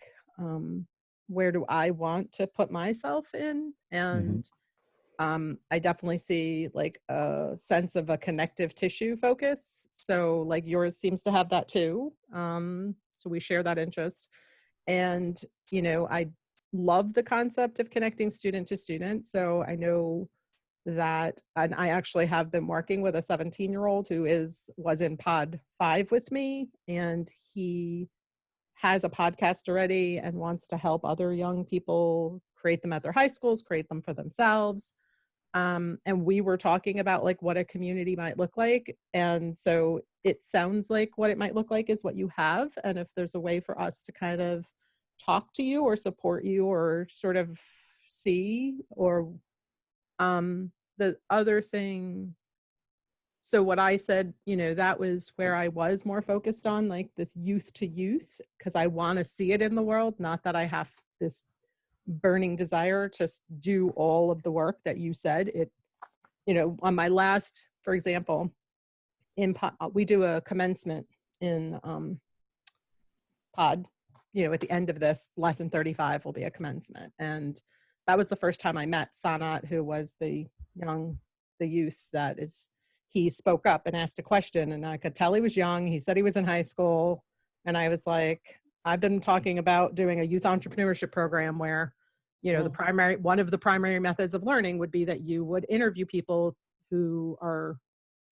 where do I want to put myself in. And I definitely see like a sense of a connective tissue focus. So like yours seems to have that too. So we share that interest. And, you know, I love the concept of connecting student to student. So I know that, and I actually have been working with a 17-year-old who was in pod 5 with me, and he has a podcast already and wants to help other young people create them at their high schools, create them for themselves. And we were talking about like what a community might look like. And so it sounds like what it might look like is what you have. And if there's a way for us to kind of talk to you or support you or sort of see, or the other thing. So what I said, you know, that was where I was more focused on like this youth to youth, because I want to see it in the world. Not that I have this burning desire to do all of the work that you said. It, you know, on my last, for example, we do a commencement in pod, you know, at the end of this lesson 35 will be a commencement. And that was the first time I met Sanat, who was the youth that is, he spoke up and asked a question, and I could tell he was young. He said he was in high school. And I was like, I've been talking about doing a youth entrepreneurship program where, you know, one of the primary methods of learning would be that you would interview people who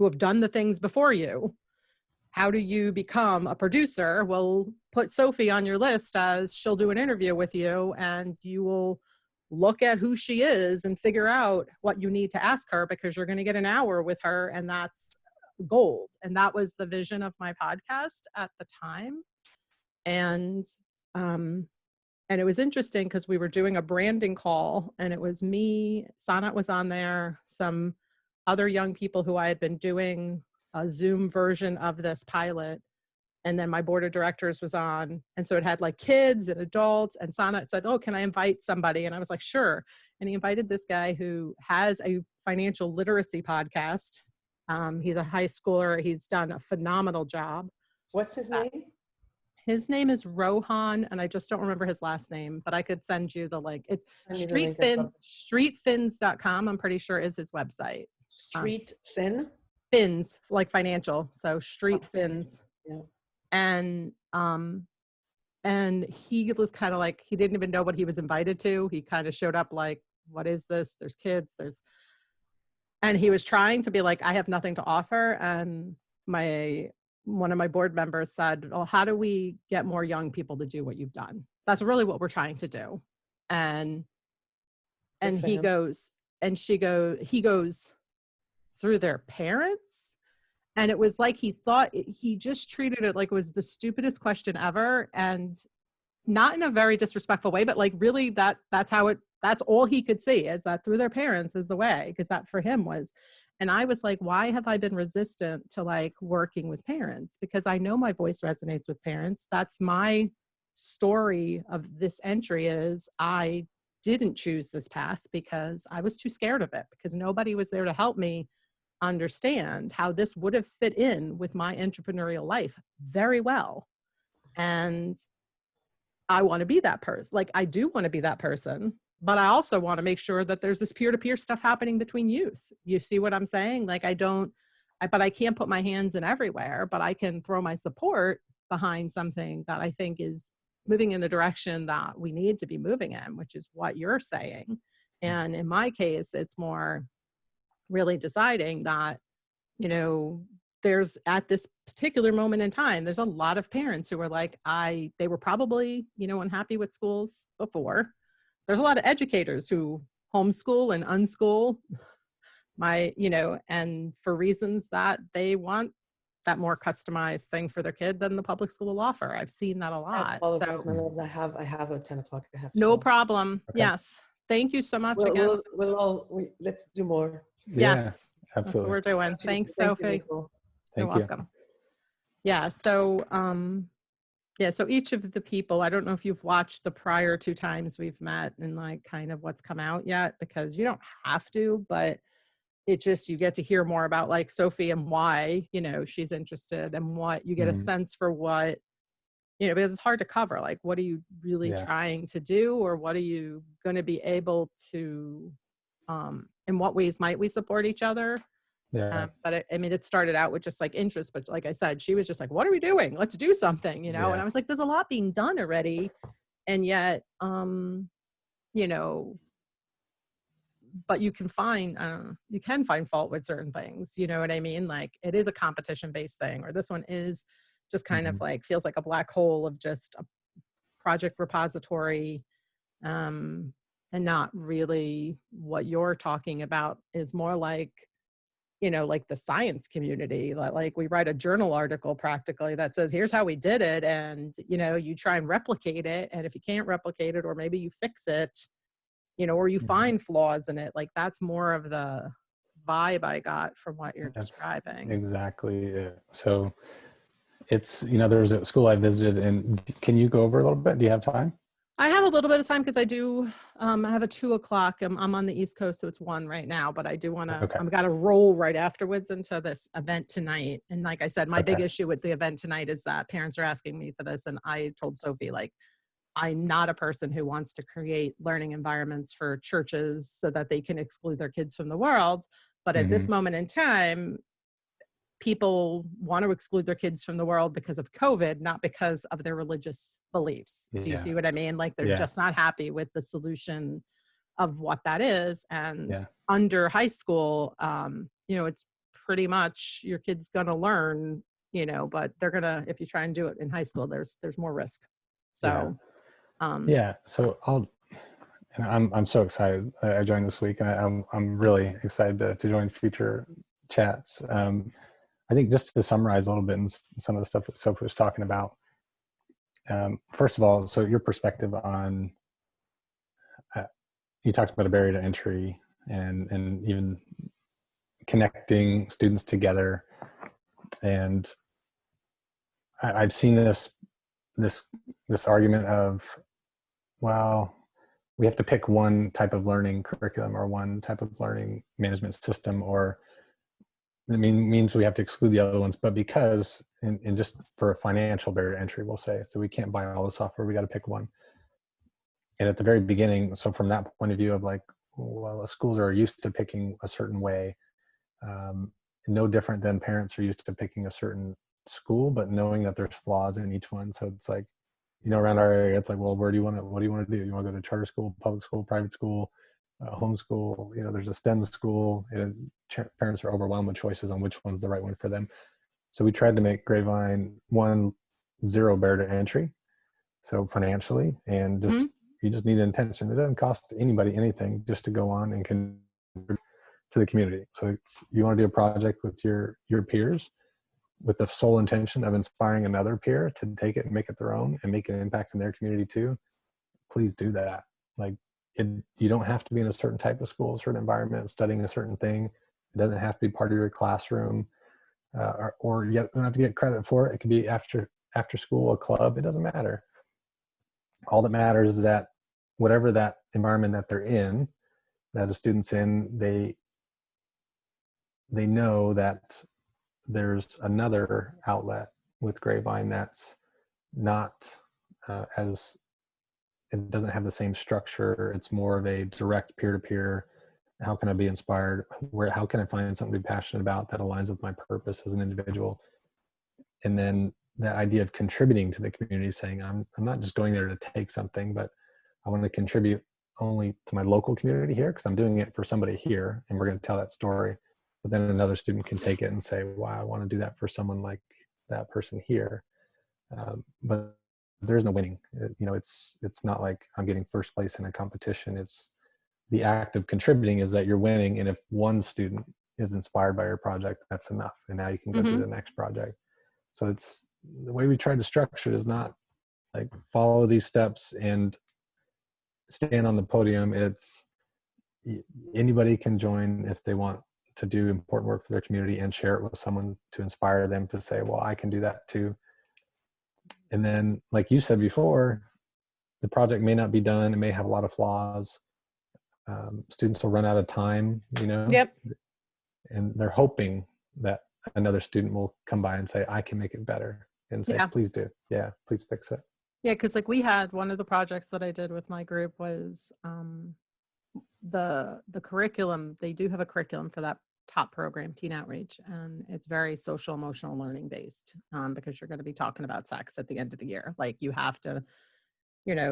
have done the things before you. How do you become a producer? Well, put Sophie on your list as she'll do an interview with you, and you will look at who she is and figure out what you need to ask her, because you're going to get an hour with her, and that's gold. And that was the vision of my podcast at the time. And it was interesting because we were doing a branding call, and it was me, Sonnet was on there, some other young people who I had been doing a Zoom version of this pilot. And then my board of directors was on. And so it had like kids and adults, and Sonnet said, oh, can I invite somebody? And I was like, sure. And he invited this guy who has a financial literacy podcast. He's a high schooler. He's done a phenomenal job. What's his name? His name is Rohan, and I just don't remember his last name, but I could send you the link. It's streetfins.com, I'm pretty sure is his website. Street Fin? Fins, like financial. So Street Fins. Yeah. And he was kind of like, he didn't even know what he was invited to. He kind of showed up like, what is this? There's kids, and he was trying to be like, I have nothing to offer. And one of my board members said, well, how do we get more young people to do what you've done? That's really what we're trying to do. And he goes through their parents. And it was like, he just treated it like it was the stupidest question ever. And not in a very disrespectful way, but like really that's all he could see, is that through their parents is the way, because that for him was. And I was like, why have I been resistant to like working with parents? Because I know my voice resonates with parents. That's my story of this entry, is I didn't choose this path because I was too scared of it, because nobody was there to help me understand how this would have fit in with my entrepreneurial life very well. And I want to be that person. Like, I do want to be that person, but I also want to make sure that there's this peer-to-peer stuff happening between youth. You see what I'm saying? Like, but I can't put my hands in everywhere, but I can throw my support behind something that I think is moving in the direction that we need to be moving in, which is what you're saying. And in my case, it's more really deciding that, you know, there's at this particular moment in time, there's a lot of parents who are like, they were probably, you know, unhappy with schools before. there's a lot of educators who homeschool and unschool and for reasons that they want that more customized thing for their kid than the public school will offer. I've seen that a I lot. apologize, So my loves. I have a 10 o'clock. I have to no go. problem. Okay. Yes. Thank you so much again. Let's do more. Yeah, Yes. That's what absolutely. we're doing. Thanks, Sophie. Nicole. You're Thank you. welcome. Yeah. So, so each of the people, I don't know if you've watched the prior 2 times we've met and like kind of what's come out yet, because you don't have to, but it just, you get to hear more about like Sophie and why, she's interested, and what you get a sense for what, because it's hard to cover, like, what are you really trying to do, or what are you going to be able to, in what ways might we support each other? Yeah. But it started out with just like interest, but like I said, she was just like, what are we doing? Let's do something, and I was like, there's a lot being done already. And yet, but you can find fault with certain things, you know what I mean? Like, it is a competition based thing, or this one is just kind of like, feels like a black hole of just a project repository. And not really what you're talking about, is more like, like the science community, like we write a journal article practically that says, here's how we did it. And, you try and replicate it. And if you can't replicate it, or maybe you fix it, or you find flaws in it, like that's more of the vibe I got from what you're describing. Exactly it. So it's, there's a school I visited, and can you go over a little bit? Do you have time? I have a little bit of time, because I do, I have a 2:00. I'm on the East Coast, so it's 1 right now, but I do want to, I've got to roll right afterwards into this event tonight. And like I said, my big issue with the event tonight is that parents are asking me for this. And I told Sophie, like, I'm not a person who wants to create learning environments for churches so that they can exclude their kids from the world. But at this moment in time, people want to exclude their kids from the world because of COVID, not because of their religious beliefs. Do you see what I mean? Like, they're just not happy with the solution of what that is. And under high school, it's pretty much your kid's going to learn, but they're going to, if you try and do it in high school, there's more risk. So, so I'm so excited. I joined this week, and I'm really excited to join future chats. I think just to summarize a little bit, and some of the stuff that Sophie was talking about. First of all, so your perspective on, you talked about a barrier to entry, and even connecting students together. And I've seen this argument of, well, we have to pick one type of learning curriculum or one type of learning management system, or it means we have to exclude the other ones. But because, and just for a financial barrier to entry, we'll say, so we can't buy all the software, we got to pick one. And at the very beginning, so from that point of view of like, well, schools are used to picking a certain way, no different than parents are used to picking a certain school, but knowing that there's flaws in each one. So it's like, around our area, it's like, well, what do you want to do? You want to go to charter school, public school, private school, homeschool? There's a STEM school, and parents are overwhelmed with choices on which one's the right one for them. So we tried to make Grapevine 0 barrier to entry. So financially, and just, you just need intention. It doesn't cost anybody anything just to go on and contribute to the community. So you want to do a project with your peers, with the sole intention of inspiring another peer to take it and make it their own and make an impact in their community too, please do that. Like, you don't have to be in a certain type of school, a certain environment, studying a certain thing. It doesn't have to be part of your classroom, or you don't have to get credit for it. It could be after school, a club. It doesn't matter. All that matters is that whatever that environment that they're in, that a student's in, they know that there's another outlet with Grapevine that's not as, it doesn't have the same structure. It's more of a direct peer-to-peer. How can I be inspired? How can I find something to be passionate about that aligns with my purpose as an individual? And then that idea of contributing to the community, saying, I'm not just going there to take something, but I want to contribute only to my local community here because I'm doing it for somebody here, and we're going to tell that story. But then another student can take it and say, wow, I want to do that for someone like that person here. But there's no winning. It's not like I'm getting first place in a competition. It's the act of contributing is that you're winning. And if one student is inspired by your project, that's enough. And now you can go to the next project. So it's the way we try to structure it is not like follow these steps and stand on the podium. It's anybody can join if they want to do important work for their community and share it with someone to inspire them to say, well, I can do that too. And then, like you said before, the project may not be done. It may have a lot of flaws. Students will run out of time, Yep. and they're hoping that another student will come by and say, I can make it better, and say, please do. Yeah, please fix it. Yeah, because like we had one of the projects that I did with my group was the curriculum. They do have a curriculum for that top program, Teen Outreach, and it's very social emotional learning based because you're going to be talking about sex at the end of the year. Like you have to,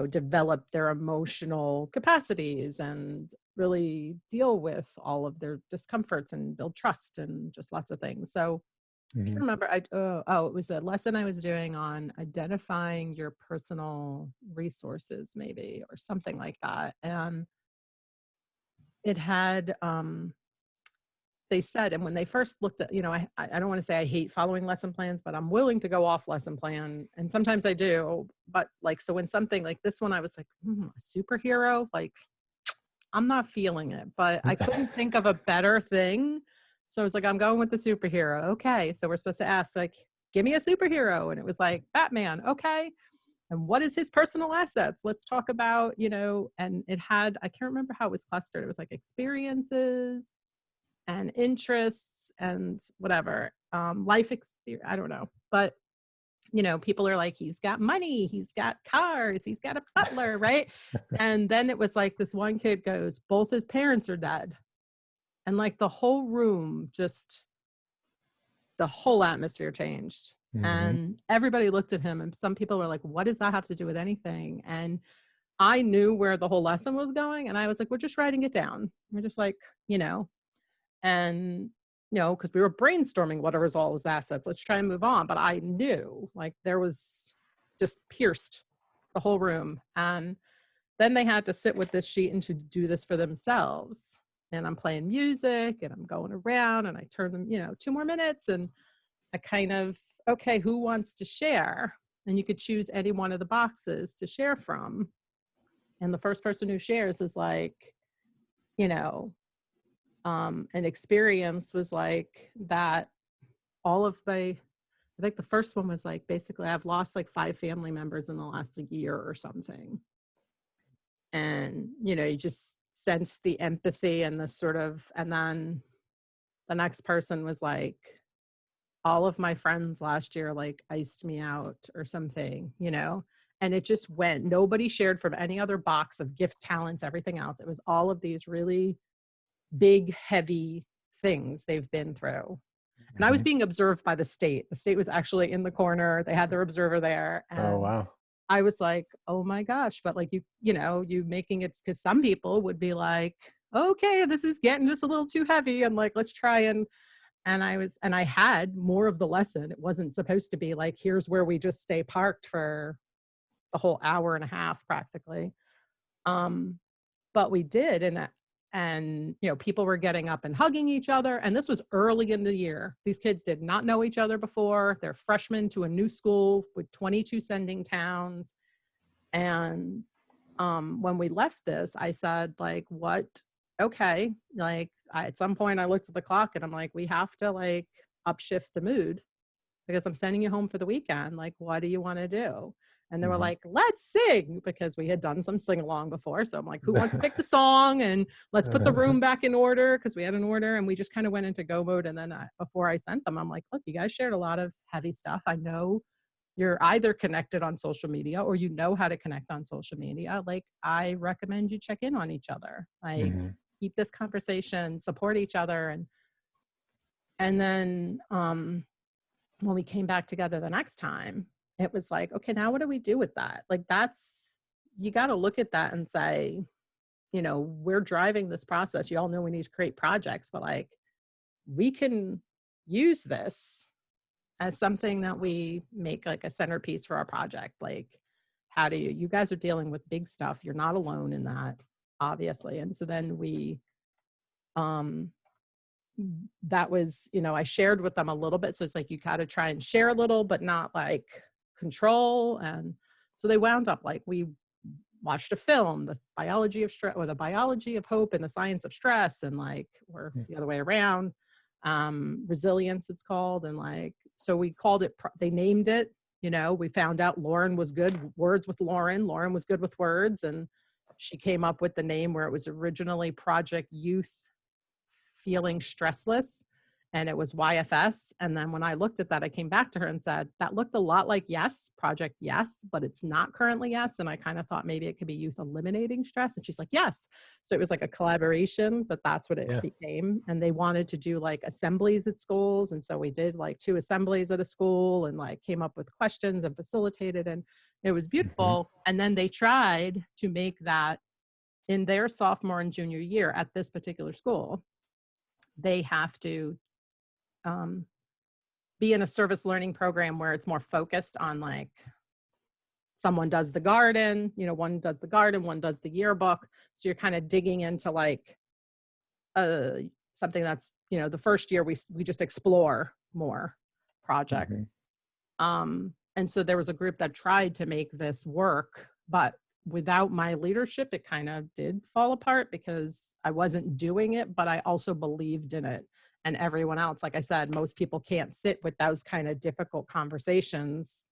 develop their emotional capacities and really deal with all of their discomforts and build trust and just lots of things. So I can't remember. it was a lesson I was doing on identifying your personal resources, maybe, or something like that. And it had, they said, and when they first looked at, I don't want to say I hate following lesson plans, but I'm willing to go off lesson plan. And sometimes I do, but like, so when something like this one, I was like, a superhero, like I'm not feeling it, but I couldn't think of a better thing. So I was like, I'm going with the superhero. Okay. So we're supposed to ask, like, give me a superhero. And it was like, Batman. Okay. And what is his personal assets? Let's talk about, and it had, I can't remember how it was clustered. It was like experiences and interests and whatever, life experience. I don't know. But, people are like, he's got money, he's got cars, he's got a butler, right? And then it was like this one kid goes, both his parents are dead. And like the whole room, just the whole atmosphere changed. And everybody looked at him and some people were like, what does that have to do with anything? And I knew where the whole lesson was going. And I was like, we're just writing it down. We're just like, and, because we were brainstorming what are all his assets. Let's try and move on. But I knew like there was just pierced the whole room. And then they had to sit with this sheet and to do this for themselves. And I'm playing music and I'm going around and I turn them, 2 more minutes. And I kind of, okay, who wants to share? And you could choose any one of the boxes to share from. And the first person who shares is like, an experience was like that all of my, I think the first one was like, basically I've lost like 5 family members in the last year or something. And, you just sense the empathy and the sort of, and then the next person was like, all of my friends last year, like iced me out or something, and it just went, nobody shared from any other box of gifts, talents, everything else. It was all of these really big, heavy things they've been through. And I was being observed by the state. The state was actually in the corner. They had their observer there. And oh, wow. I was like, oh my gosh. But like, you making it, because some people would be like, okay, this is getting just a little too heavy. And like, let's try and I had more of the lesson. It wasn't supposed to be like, here's where we just stay parked for the whole hour and a half practically. But we did. And people were getting up and hugging each other. And this was early in the year. These kids did not know each other before. They're freshmen to a new school with 22 sending towns. And when we left this, I said, like, what? Okay. Like at some point I looked at the clock and I'm like, we have to like upshift the mood because I'm sending you home for the weekend. Like, what do you want to do? And they were like, let's sing, because we had done some sing along before. So I'm like, who wants to pick the song? And let's put the room back in order, because we had an order, and we just kind of went into go mode. And then before I sent them, I'm like, look, you guys shared a lot of heavy stuff. I know you're either connected on social media or you know how to connect on social media. Like, I recommend you check in on each other. Like, keep this conversation, support each other. And then when we came back together the next time, it was like, okay, now what do we do with that? Like, you got to look at that and say, we're driving this process. You all know we need to create projects, but like, we can use this as something that we make like a centerpiece for our project. Like, how do you guys are dealing with big stuff. You're not alone in that, obviously. And so then that was, I shared with them a little bit. So it's like, you got to try and share a little, but not like control. And so they wound up like, we watched a film, the biology of stress, or the biology of hope and the science of stress, and like, or the other way around, resilience it's called. And like, so we called it, they named it, we found out Lauren was good words with Lauren was good with words, and she came up with the name where it was originally Project Youth Feeling Stressless, and it was YFS. And then when I looked at that, I came back to her and said, that looked a lot like Yes, Project Yes, but it's not currently Yes. And I kind of thought maybe it could be Youth Eliminating Stress. And she's like, yes. So it was like a collaboration, but that's what it became. And they wanted to do like assemblies at schools. And so we did like 2 assemblies at a school and like came up with questions and facilitated, and it was beautiful. And then they tried to make that in their sophomore and junior year at this particular school. They have to be in a service learning program where it's more focused on like, someone does the garden, one does the garden, one does the yearbook. So you're kind of digging into like something that's, the first year we just explore more projects. And so there was a group that tried to make this work, but without my leadership, it kind of did fall apart because I wasn't doing it, but I also believed in it. And everyone else, like I said, most people can't sit with those kind of difficult conversations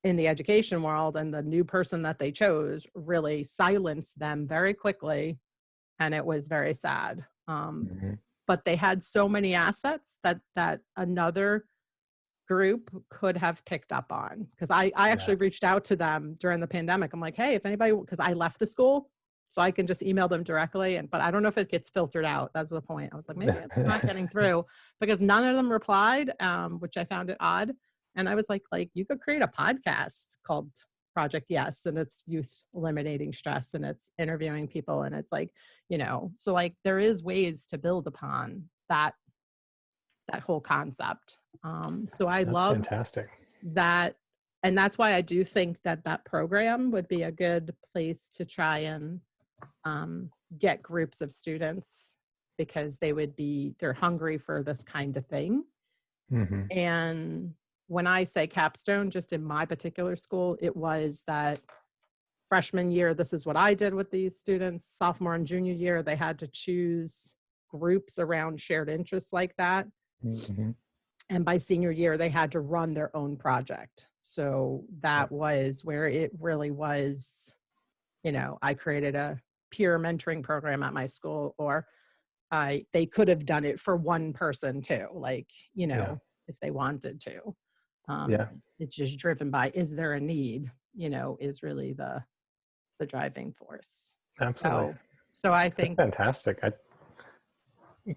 in the education world. And the new person that they chose really silenced them very quickly. And it was very sad. But they had so many assets that another group could have picked up on. Because I actually reached out to them during the pandemic. I'm like, hey, if anybody, because I left the school, so I can just email them directly. But I don't know if it gets filtered out. That's the point. I was like, maybe it's not getting through, because none of them replied, which I found it odd. And I was like, you could create a podcast called Project Yes, and it's youth eliminating stress, and it's interviewing people, and it's like, so like there is ways to build upon that whole concept. So I love fantastic. that. And that's why I do think that program would be a good place to try and get groups of students, because they're hungry for this kind of thing. And when I say capstone, just in my particular school, it was that freshman year, this is what I did with these students. Sophomore and junior year, they had to choose groups around shared interests like that. And by senior year, they had to run their own project. So that was where it really was, I created a peer mentoring program at my school, or they could have done it for one person too, if they wanted to. It's just driven by, is there a need, is really the driving force. Absolutely. So I think that's fantastic.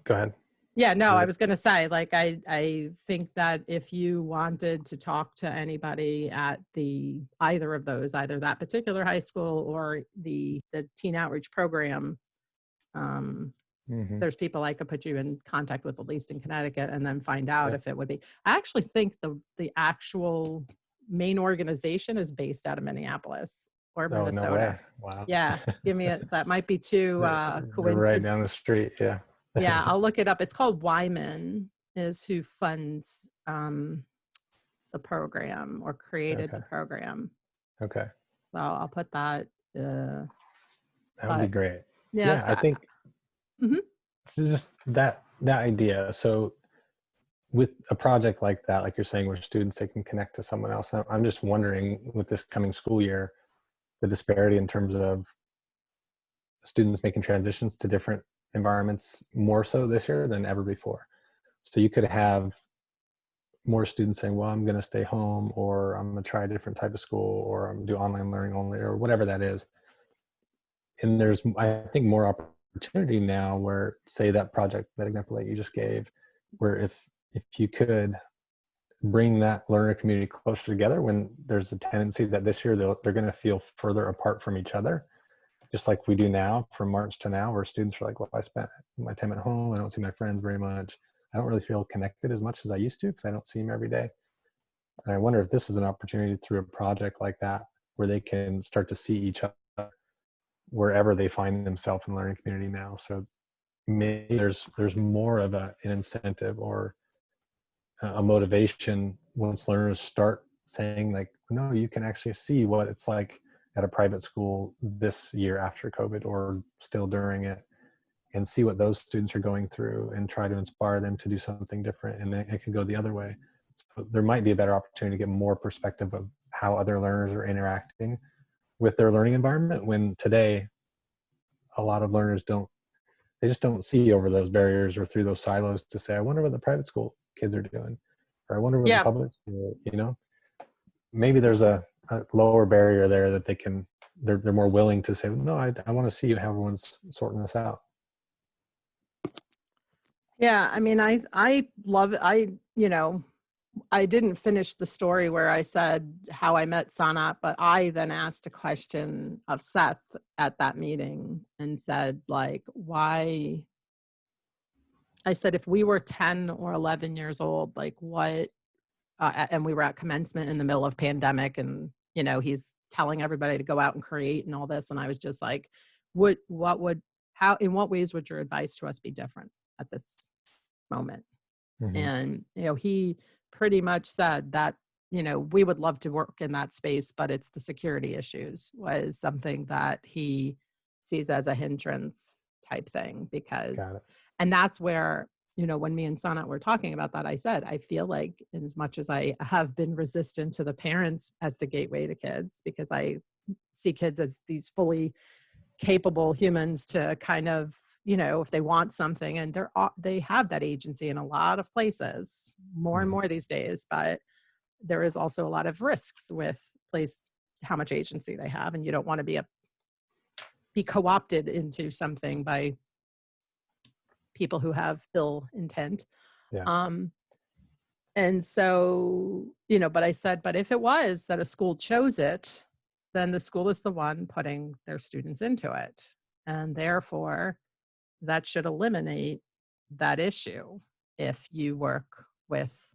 Go ahead. Yeah, no, I was going to say, I think that if you wanted to talk to anybody at either of those, either that particular high school or the teen outreach program, there's people I could put you in contact with, at least in Connecticut, and then find out if it would be. I actually think the actual main organization is based out of Minneapolis or Minnesota. No way. Wow. Yeah, that might be too coincident. Right down the street. Yeah. Yeah, I'll look it up. It's called Wyman is who funds the program or created the program. Okay. So I'll put that. That would be great. Yeah, so I think it's just that idea. So with a project like that, like you're saying, where students, they can connect to someone else. I'm just wondering, with this coming school year, the disparity in terms of students making transitions to different environments more so this year than ever before. So you could have more students saying, well, I'm going to stay home, or I'm going to try a different type of school, or I'm going to do online learning only, or whatever that is. And there's, I think, more opportunity now where, say, that project, that example that you just gave, where if you could bring that learner community closer together, when there's a tendency that this year they're going to feel further apart from each other, just like we do now from March to now, where students are like, well, I spent my time at home, I don't see my friends very much, I don't really feel connected as much as I used to because I don't see them every day. And I wonder if this is an opportunity through a project like that where they can start to see each other wherever they find themselves in the learning community now. So maybe there's more of an incentive or a motivation once learners start saying like, no, you can actually see what it's like at a private school this year after COVID or still during it, and see what those students are going through and try to inspire them to do something different. And then it can go the other way. So there might be a better opportunity to get more perspective of how other learners are interacting with their learning environment, when today a lot of learners they just don't see over those barriers or through those silos to say, I wonder what the private school kids are doing, or I wonder what the Yeah. public school, maybe there's a lower barrier there that they're more willing to say, no, I want to see how everyone's sorting this out. Yeah, I mean, I love it. I didn't finish the story where I said how I met Sanat, but I then asked a question of Seth at that meeting and said, like, why? I said, if we were 10 or 11 years old, like what, and we were at commencement in the middle of pandemic, and, he's telling everybody to go out and create and all this. And I was just like, in what ways would your advice to us be different at this moment? Mm-hmm. And, he pretty much said that, we would love to work in that space, but it's the security issues was something that he sees as a hindrance type thing, because, and that's where, when me and Sanat were talking about that, I said, I feel like as much as I have been resistant to the parents as the gateway to kids, because I see kids as these fully capable humans to kind of, if they want something, and they have that agency in a lot of places, more and more these days, but there is also a lot of risks with how much agency they have, and you don't want to be co-opted into something by people who have ill intent. Yeah. And so, but I said, but if it was that a school chose it, then the school is the one putting their students into it. And therefore, that should eliminate that issue if you work with,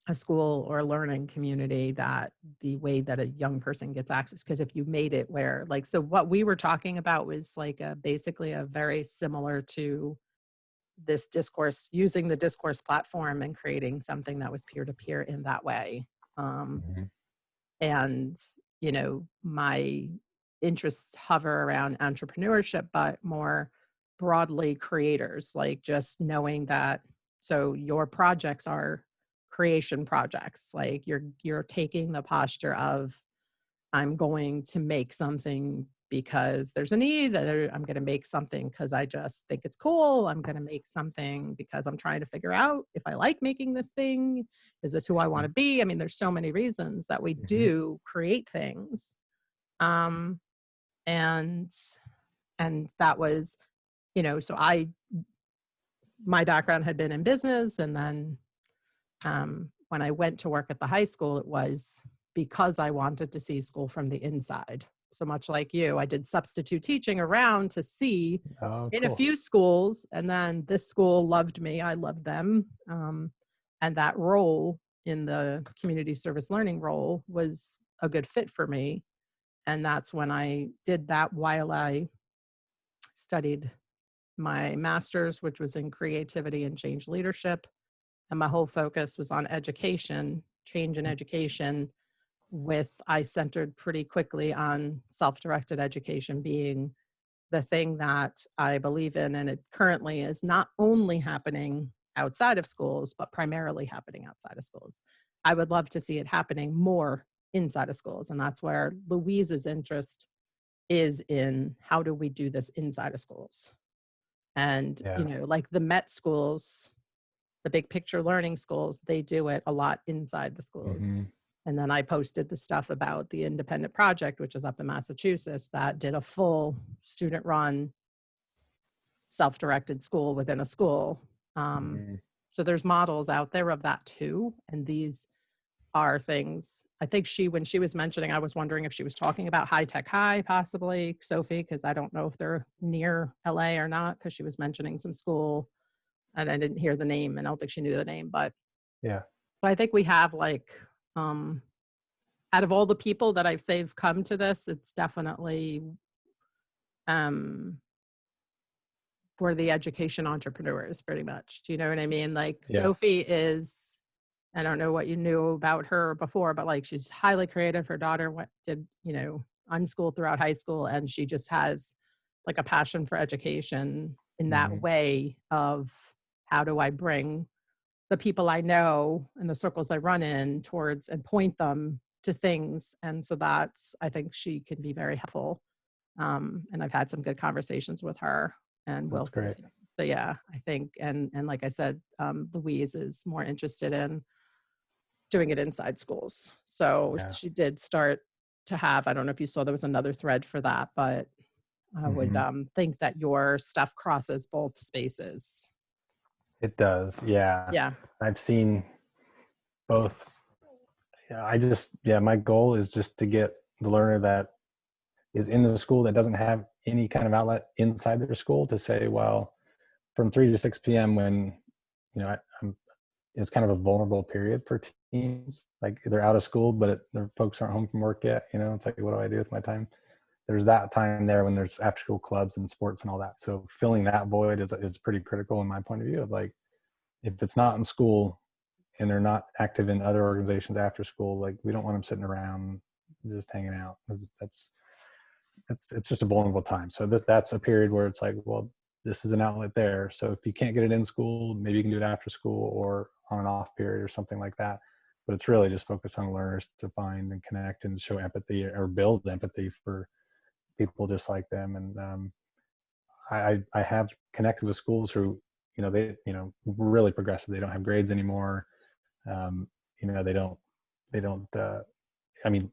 a school or a learning community, that the way that a young person gets access. Because if you made it where, like, so what we were talking about was like basically a very similar to this discourse, using the discourse platform and creating something that was peer-to-peer in that way. And, my interests hover around entrepreneurship, but more broadly creators, like just knowing that, so your projects are creation projects, like you're taking the posture of, I'm going to make something because there's a need. I'm going to make something because I just think it's cool. I'm going to make something because I'm trying to figure out if I like making this thing. Is this who I want to be? I mean, there's so many reasons that we do create things. And that was, so my background had been in business. And then when I went to work at the high school, it was because I wanted to see school from the inside. So much like you, I did substitute teaching around to see in a few schools, and then this school loved me. I loved them. And that role in the community service learning role was a good fit for me. And that's when I did that while I studied my master's, which was in creativity and change leadership. And my whole focus was on education, change in education, I centered pretty quickly on self-directed education being the thing that I believe in. And it currently is not only happening outside of schools, but primarily happening outside of schools. I would love to see it happening more inside of schools. And that's where Louise's interest is, in how do we do this inside of schools? And, like the Met schools, the big picture learning schools, they do it a lot inside the schools. And then I posted the stuff about the Independent Project, which is up in Massachusetts, that did a full student-run, self-directed school within a school. So there's models out there of that too. And these are things, I think when she was mentioning, I was wondering if she was talking about High Tech High, possibly, Sophie, because I don't know if they're near LA or not, because she was mentioning some school and I didn't hear the name, and I don't think she knew the name, but yeah. I think we have like, out of all the people that I've saved come to this, it's definitely for the education entrepreneurs, pretty much. Do you know what I mean? Like Yeah. Sophie is, I don't know what you knew about her before, but like she's highly creative. Her daughter did, unschooled throughout high school, and she just has like a passion for education in that way of how do I bring the people I know and the circles I run in towards and point them to things. And so I think she can be very helpful. And I've had some good conversations with her and will That's great. continue. So yeah, I think, and like I said, Louise is more interested in doing it inside schools. So Yeah. she did start to have, I don't know if you saw, there was another thread for that, but I would think that your stuff crosses both spaces. It does. Yeah. Yeah. I've seen both. Yeah, my goal is just to get the learner that is in the school that doesn't have any kind of outlet inside their school to say, well, from 3 to 6 p.m. when, it's kind of a vulnerable period for teens. Like they're out of school, but their folks aren't home from work yet. It's like, what do I do with my time? There's that time there when there's after school clubs and sports and all that. So filling that void is pretty critical in my point of view of like, if it's not in school and they're not active in other organizations after school, like we don't want them sitting around just hanging out. It's just a vulnerable time. So that's a period where it's like, well, this is an outlet there. So if you can't get it in school, maybe you can do it after school or on an off period or something like that. But it's really just focused on learners to find and connect and show empathy or build empathy for people just like them. And I have connected with schools who, they, really progressive. They don't have grades anymore. They don't,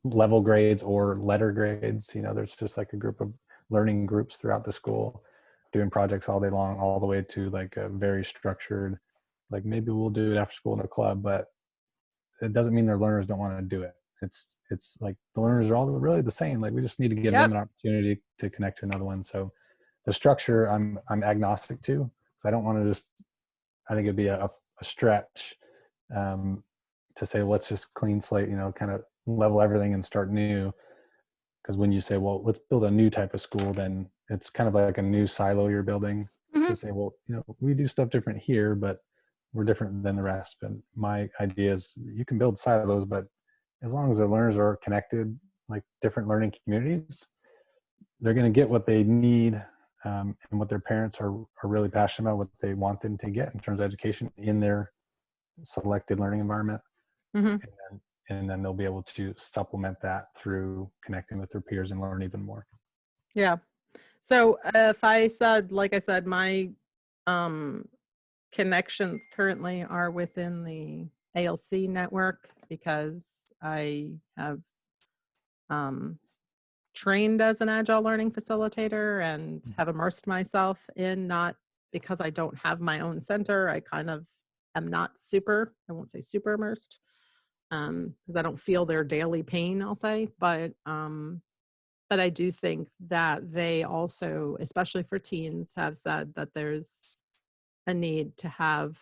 level grades or letter grades. There's just like a group of learning groups throughout the school doing projects all day long, all the way to like a very structured, like maybe we'll do it after school in a club, but it doesn't mean their learners don't want to do it. It's like the learners are all really the same. Like we just need to give them an opportunity to connect to another one. So the structure I'm agnostic to, because I don't want to I think it'd be a stretch to say, let's just clean slate, kind of level everything and start new. Because when you say, well, let's build a new type of school, then it's kind of like a new silo you're building to say, well, we do stuff different here, but we're different than the rest. And my idea is you can build silos, but as long as the learners are connected, like different learning communities, they're going to get what they need and what their parents are really passionate about, what they want them to get in terms of education in their selected learning environment. And then they'll be able to supplement that through connecting with their peers and learn even more. Yeah. So if I said, like I said, my connections currently are within the ALC network because I have trained as an agile learning facilitator and have immersed myself in, not because I don't have my own center. I kind of am not I won't say super immersed because I don't feel their daily pain, I'll say. But I do think that they also, especially for teens, have said that there's a need to have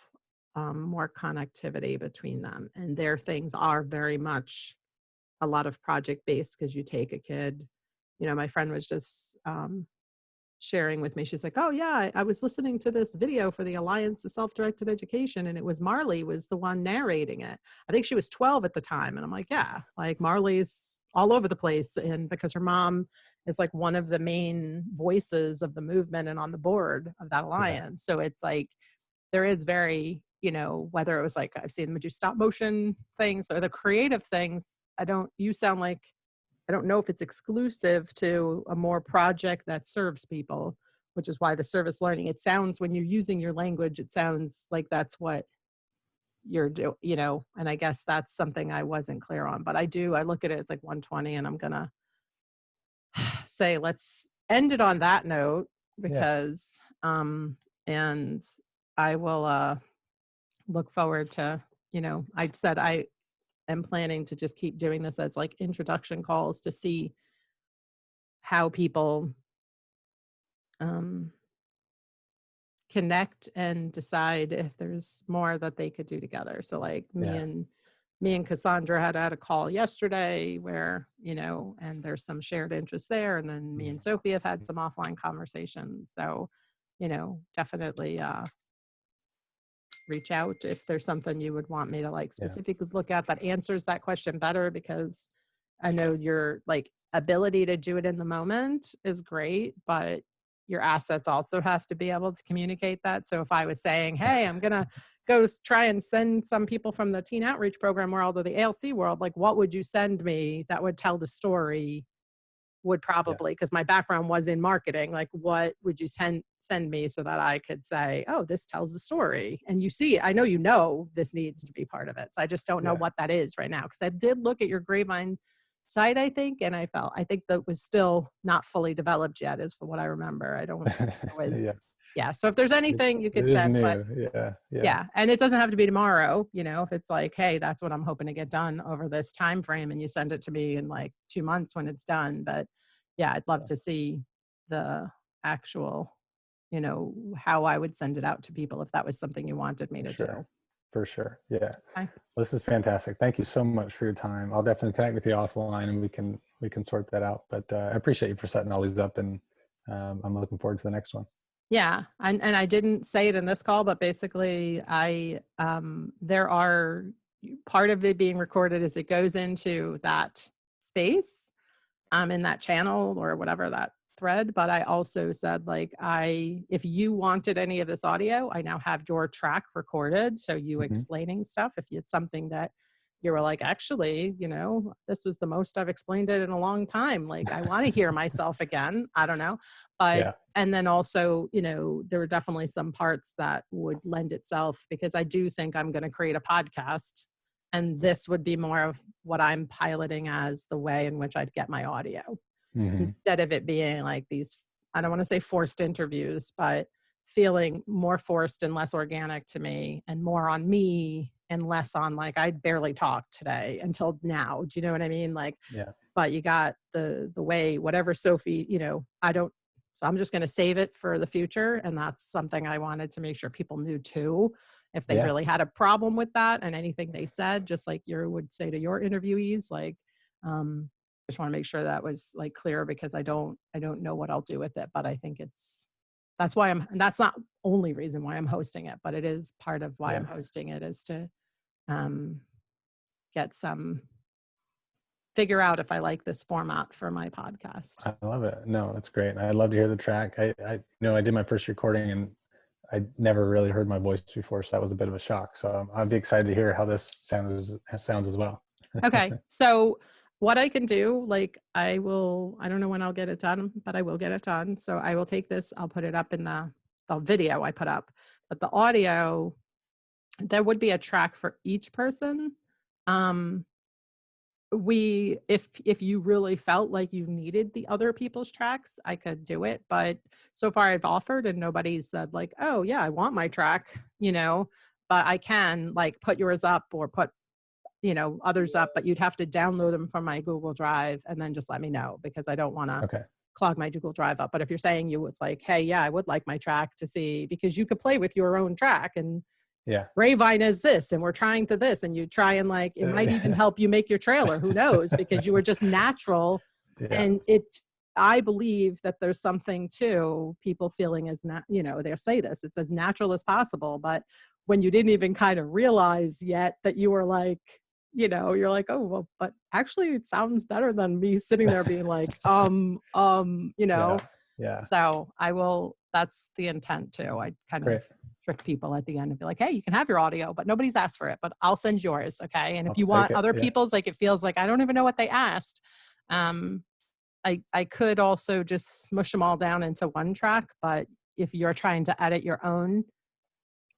more connectivity between them. And their things are very much a lot of project based because you take a kid. My friend was just sharing with me. She's like, oh yeah, I was listening to this video for the Alliance of Self-Directed Education, and it was Marley was the one narrating it. I think she was 12 at the time. And I'm like, yeah, like Marley's all over the place. And because her mom is like one of the main voices of the movement and on the board of that alliance. So it's like, there is very, whether it was like, I've seen them do stop motion things or the creative things. You sound like, I don't know if it's exclusive to a more project that serves people, which is why the service learning, it sounds, when you're using your language, it sounds like that's what you're doing, and I guess that's something I wasn't clear on, but I look at it as like 120, and I'm going to say, let's end it on that note because, and I will look forward to, I said, I am planning to just keep doing this as like introduction calls to see how people connect and decide if there's more that they could do together. So like me and me and Cassandra had a call yesterday where, you know, and there's some shared interest there. And then me and Sophie have had some offline conversations. So, you know, definitely reach out if there's something you would want me to like specifically look at that answers that question better, because I know your like ability to do it in the moment is great, but your assets also have to be able to communicate that. So if I was saying, hey, I'm going to go try and send some people from the teen outreach program world or the ALC world, like what would you send me that would tell the story? Would probably, because my background was in marketing, like what would you send me so that I could say, oh, this tells the story, and you see, I know, you know, this needs to be part of it. So I just don't know what that is right now, because I did look at your Grapevine site, I think, and I think that was still not fully developed yet, is for what I remember. I don't think it was. So if there's anything you could send, but and it doesn't have to be tomorrow, you know, if it's like, hey, that's what I'm hoping to get done over this time frame, and you send it to me in like 2 months when it's done. But I'd love to see the actual, you know, how I would send it out to people if that was something you wanted me to do. For sure. Yeah. Okay. Well, this is fantastic. Thank you so much for your time. I'll definitely connect with you offline, and we can sort that out. But I appreciate you for setting all these up, and I'm looking forward to the next one. Yeah. And I didn't say it in this call, but basically there are, part of it being recorded is it goes into that space in that channel or whatever, that thread. But I also said, like, if you wanted any of this audio, I now have your track recorded. So you explaining stuff, if it's something that you were like, actually, you know, this was the most I've explained it in a long time. Like, I want to hear myself again. I don't know. But, and then also, you know, there were definitely some parts that would lend itself, because I do think I'm going to create a podcast, and this would be more of what I'm piloting as the way in which I'd get my audio, instead of it being like these, I don't want to say forced interviews, but feeling more forced and less organic to me, and more on me and less on like, I barely talked today until now. Do you know what I mean? Like, but you got the way, whatever Sophie, you know, so I'm just going to save it for the future. And that's something I wanted to make sure people knew too, if they really had a problem with that and anything they said, just like you would say to your interviewees, like, just want to make sure that was like clear, because I don't know what I'll do with it, but I think that's why and that's not only reason why I'm hosting it, but it is part of why I'm hosting it, is to figure out if I like this format for my podcast. I love it. No, that's great. I'd love to hear the track. I know I did my first recording, and I never really heard my voice before, so that was a bit of a shock. So I'd be excited to hear how this sounds as well. Okay. So what I can do, like, I don't know when I'll get it done, but I will get it done. So I will take this, I'll put it up in the video I put up, but the audio, there would be a track for each person. If you really felt like you needed the other people's tracks, I could do it. But so far I've offered and nobody's said like, oh yeah, I want my track, you know, but I can like put yours up or put, you know, others up, but you'd have to download them from my Google Drive and then just let me know, because I don't want to clog my Google Drive up. But if you're saying you was like, hey, yeah, I would like my track to see, because you could play with your own track and Grapevine is this, and we're trying to this, and you try and like, it might even help you make your trailer, who knows, because you were just natural. And I believe that there's something to people feeling as you know, they say this, it's as natural as possible, but when you didn't even kind of realize yet that you were like, you know, you're like, oh, well, but actually it sounds better than me sitting there being like, you know? So that's the intent too. I kind of trick people at the end and be like, hey, you can have your audio, but nobody's asked for it, but I'll send yours. Okay. And if you want other people's, like, it feels like I don't even know what they asked. I could also just smush them all down into one track, but if you're trying to edit your own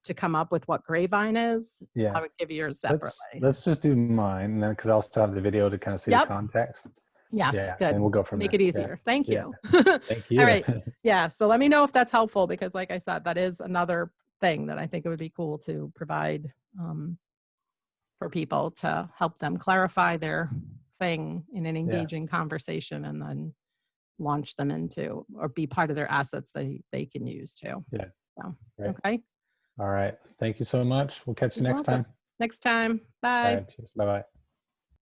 to come up with what Grapevine is, I would give you yours separately. Let's just do mine, then, because I'll still have the video to kind of see the context. Yes, good. And we'll go from there. Make it easier. Thank you. Thank you. All right. Yeah. So let me know if that's helpful, because like I said, that is another thing that I think it would be cool to provide for people, to help them clarify their thing in an engaging conversation, and then launch them into, or be part of their assets they can use too. So, okay. All right. Thank you so much. We'll catch you next time. Next time. All Bye. right, cheers. Bye bye.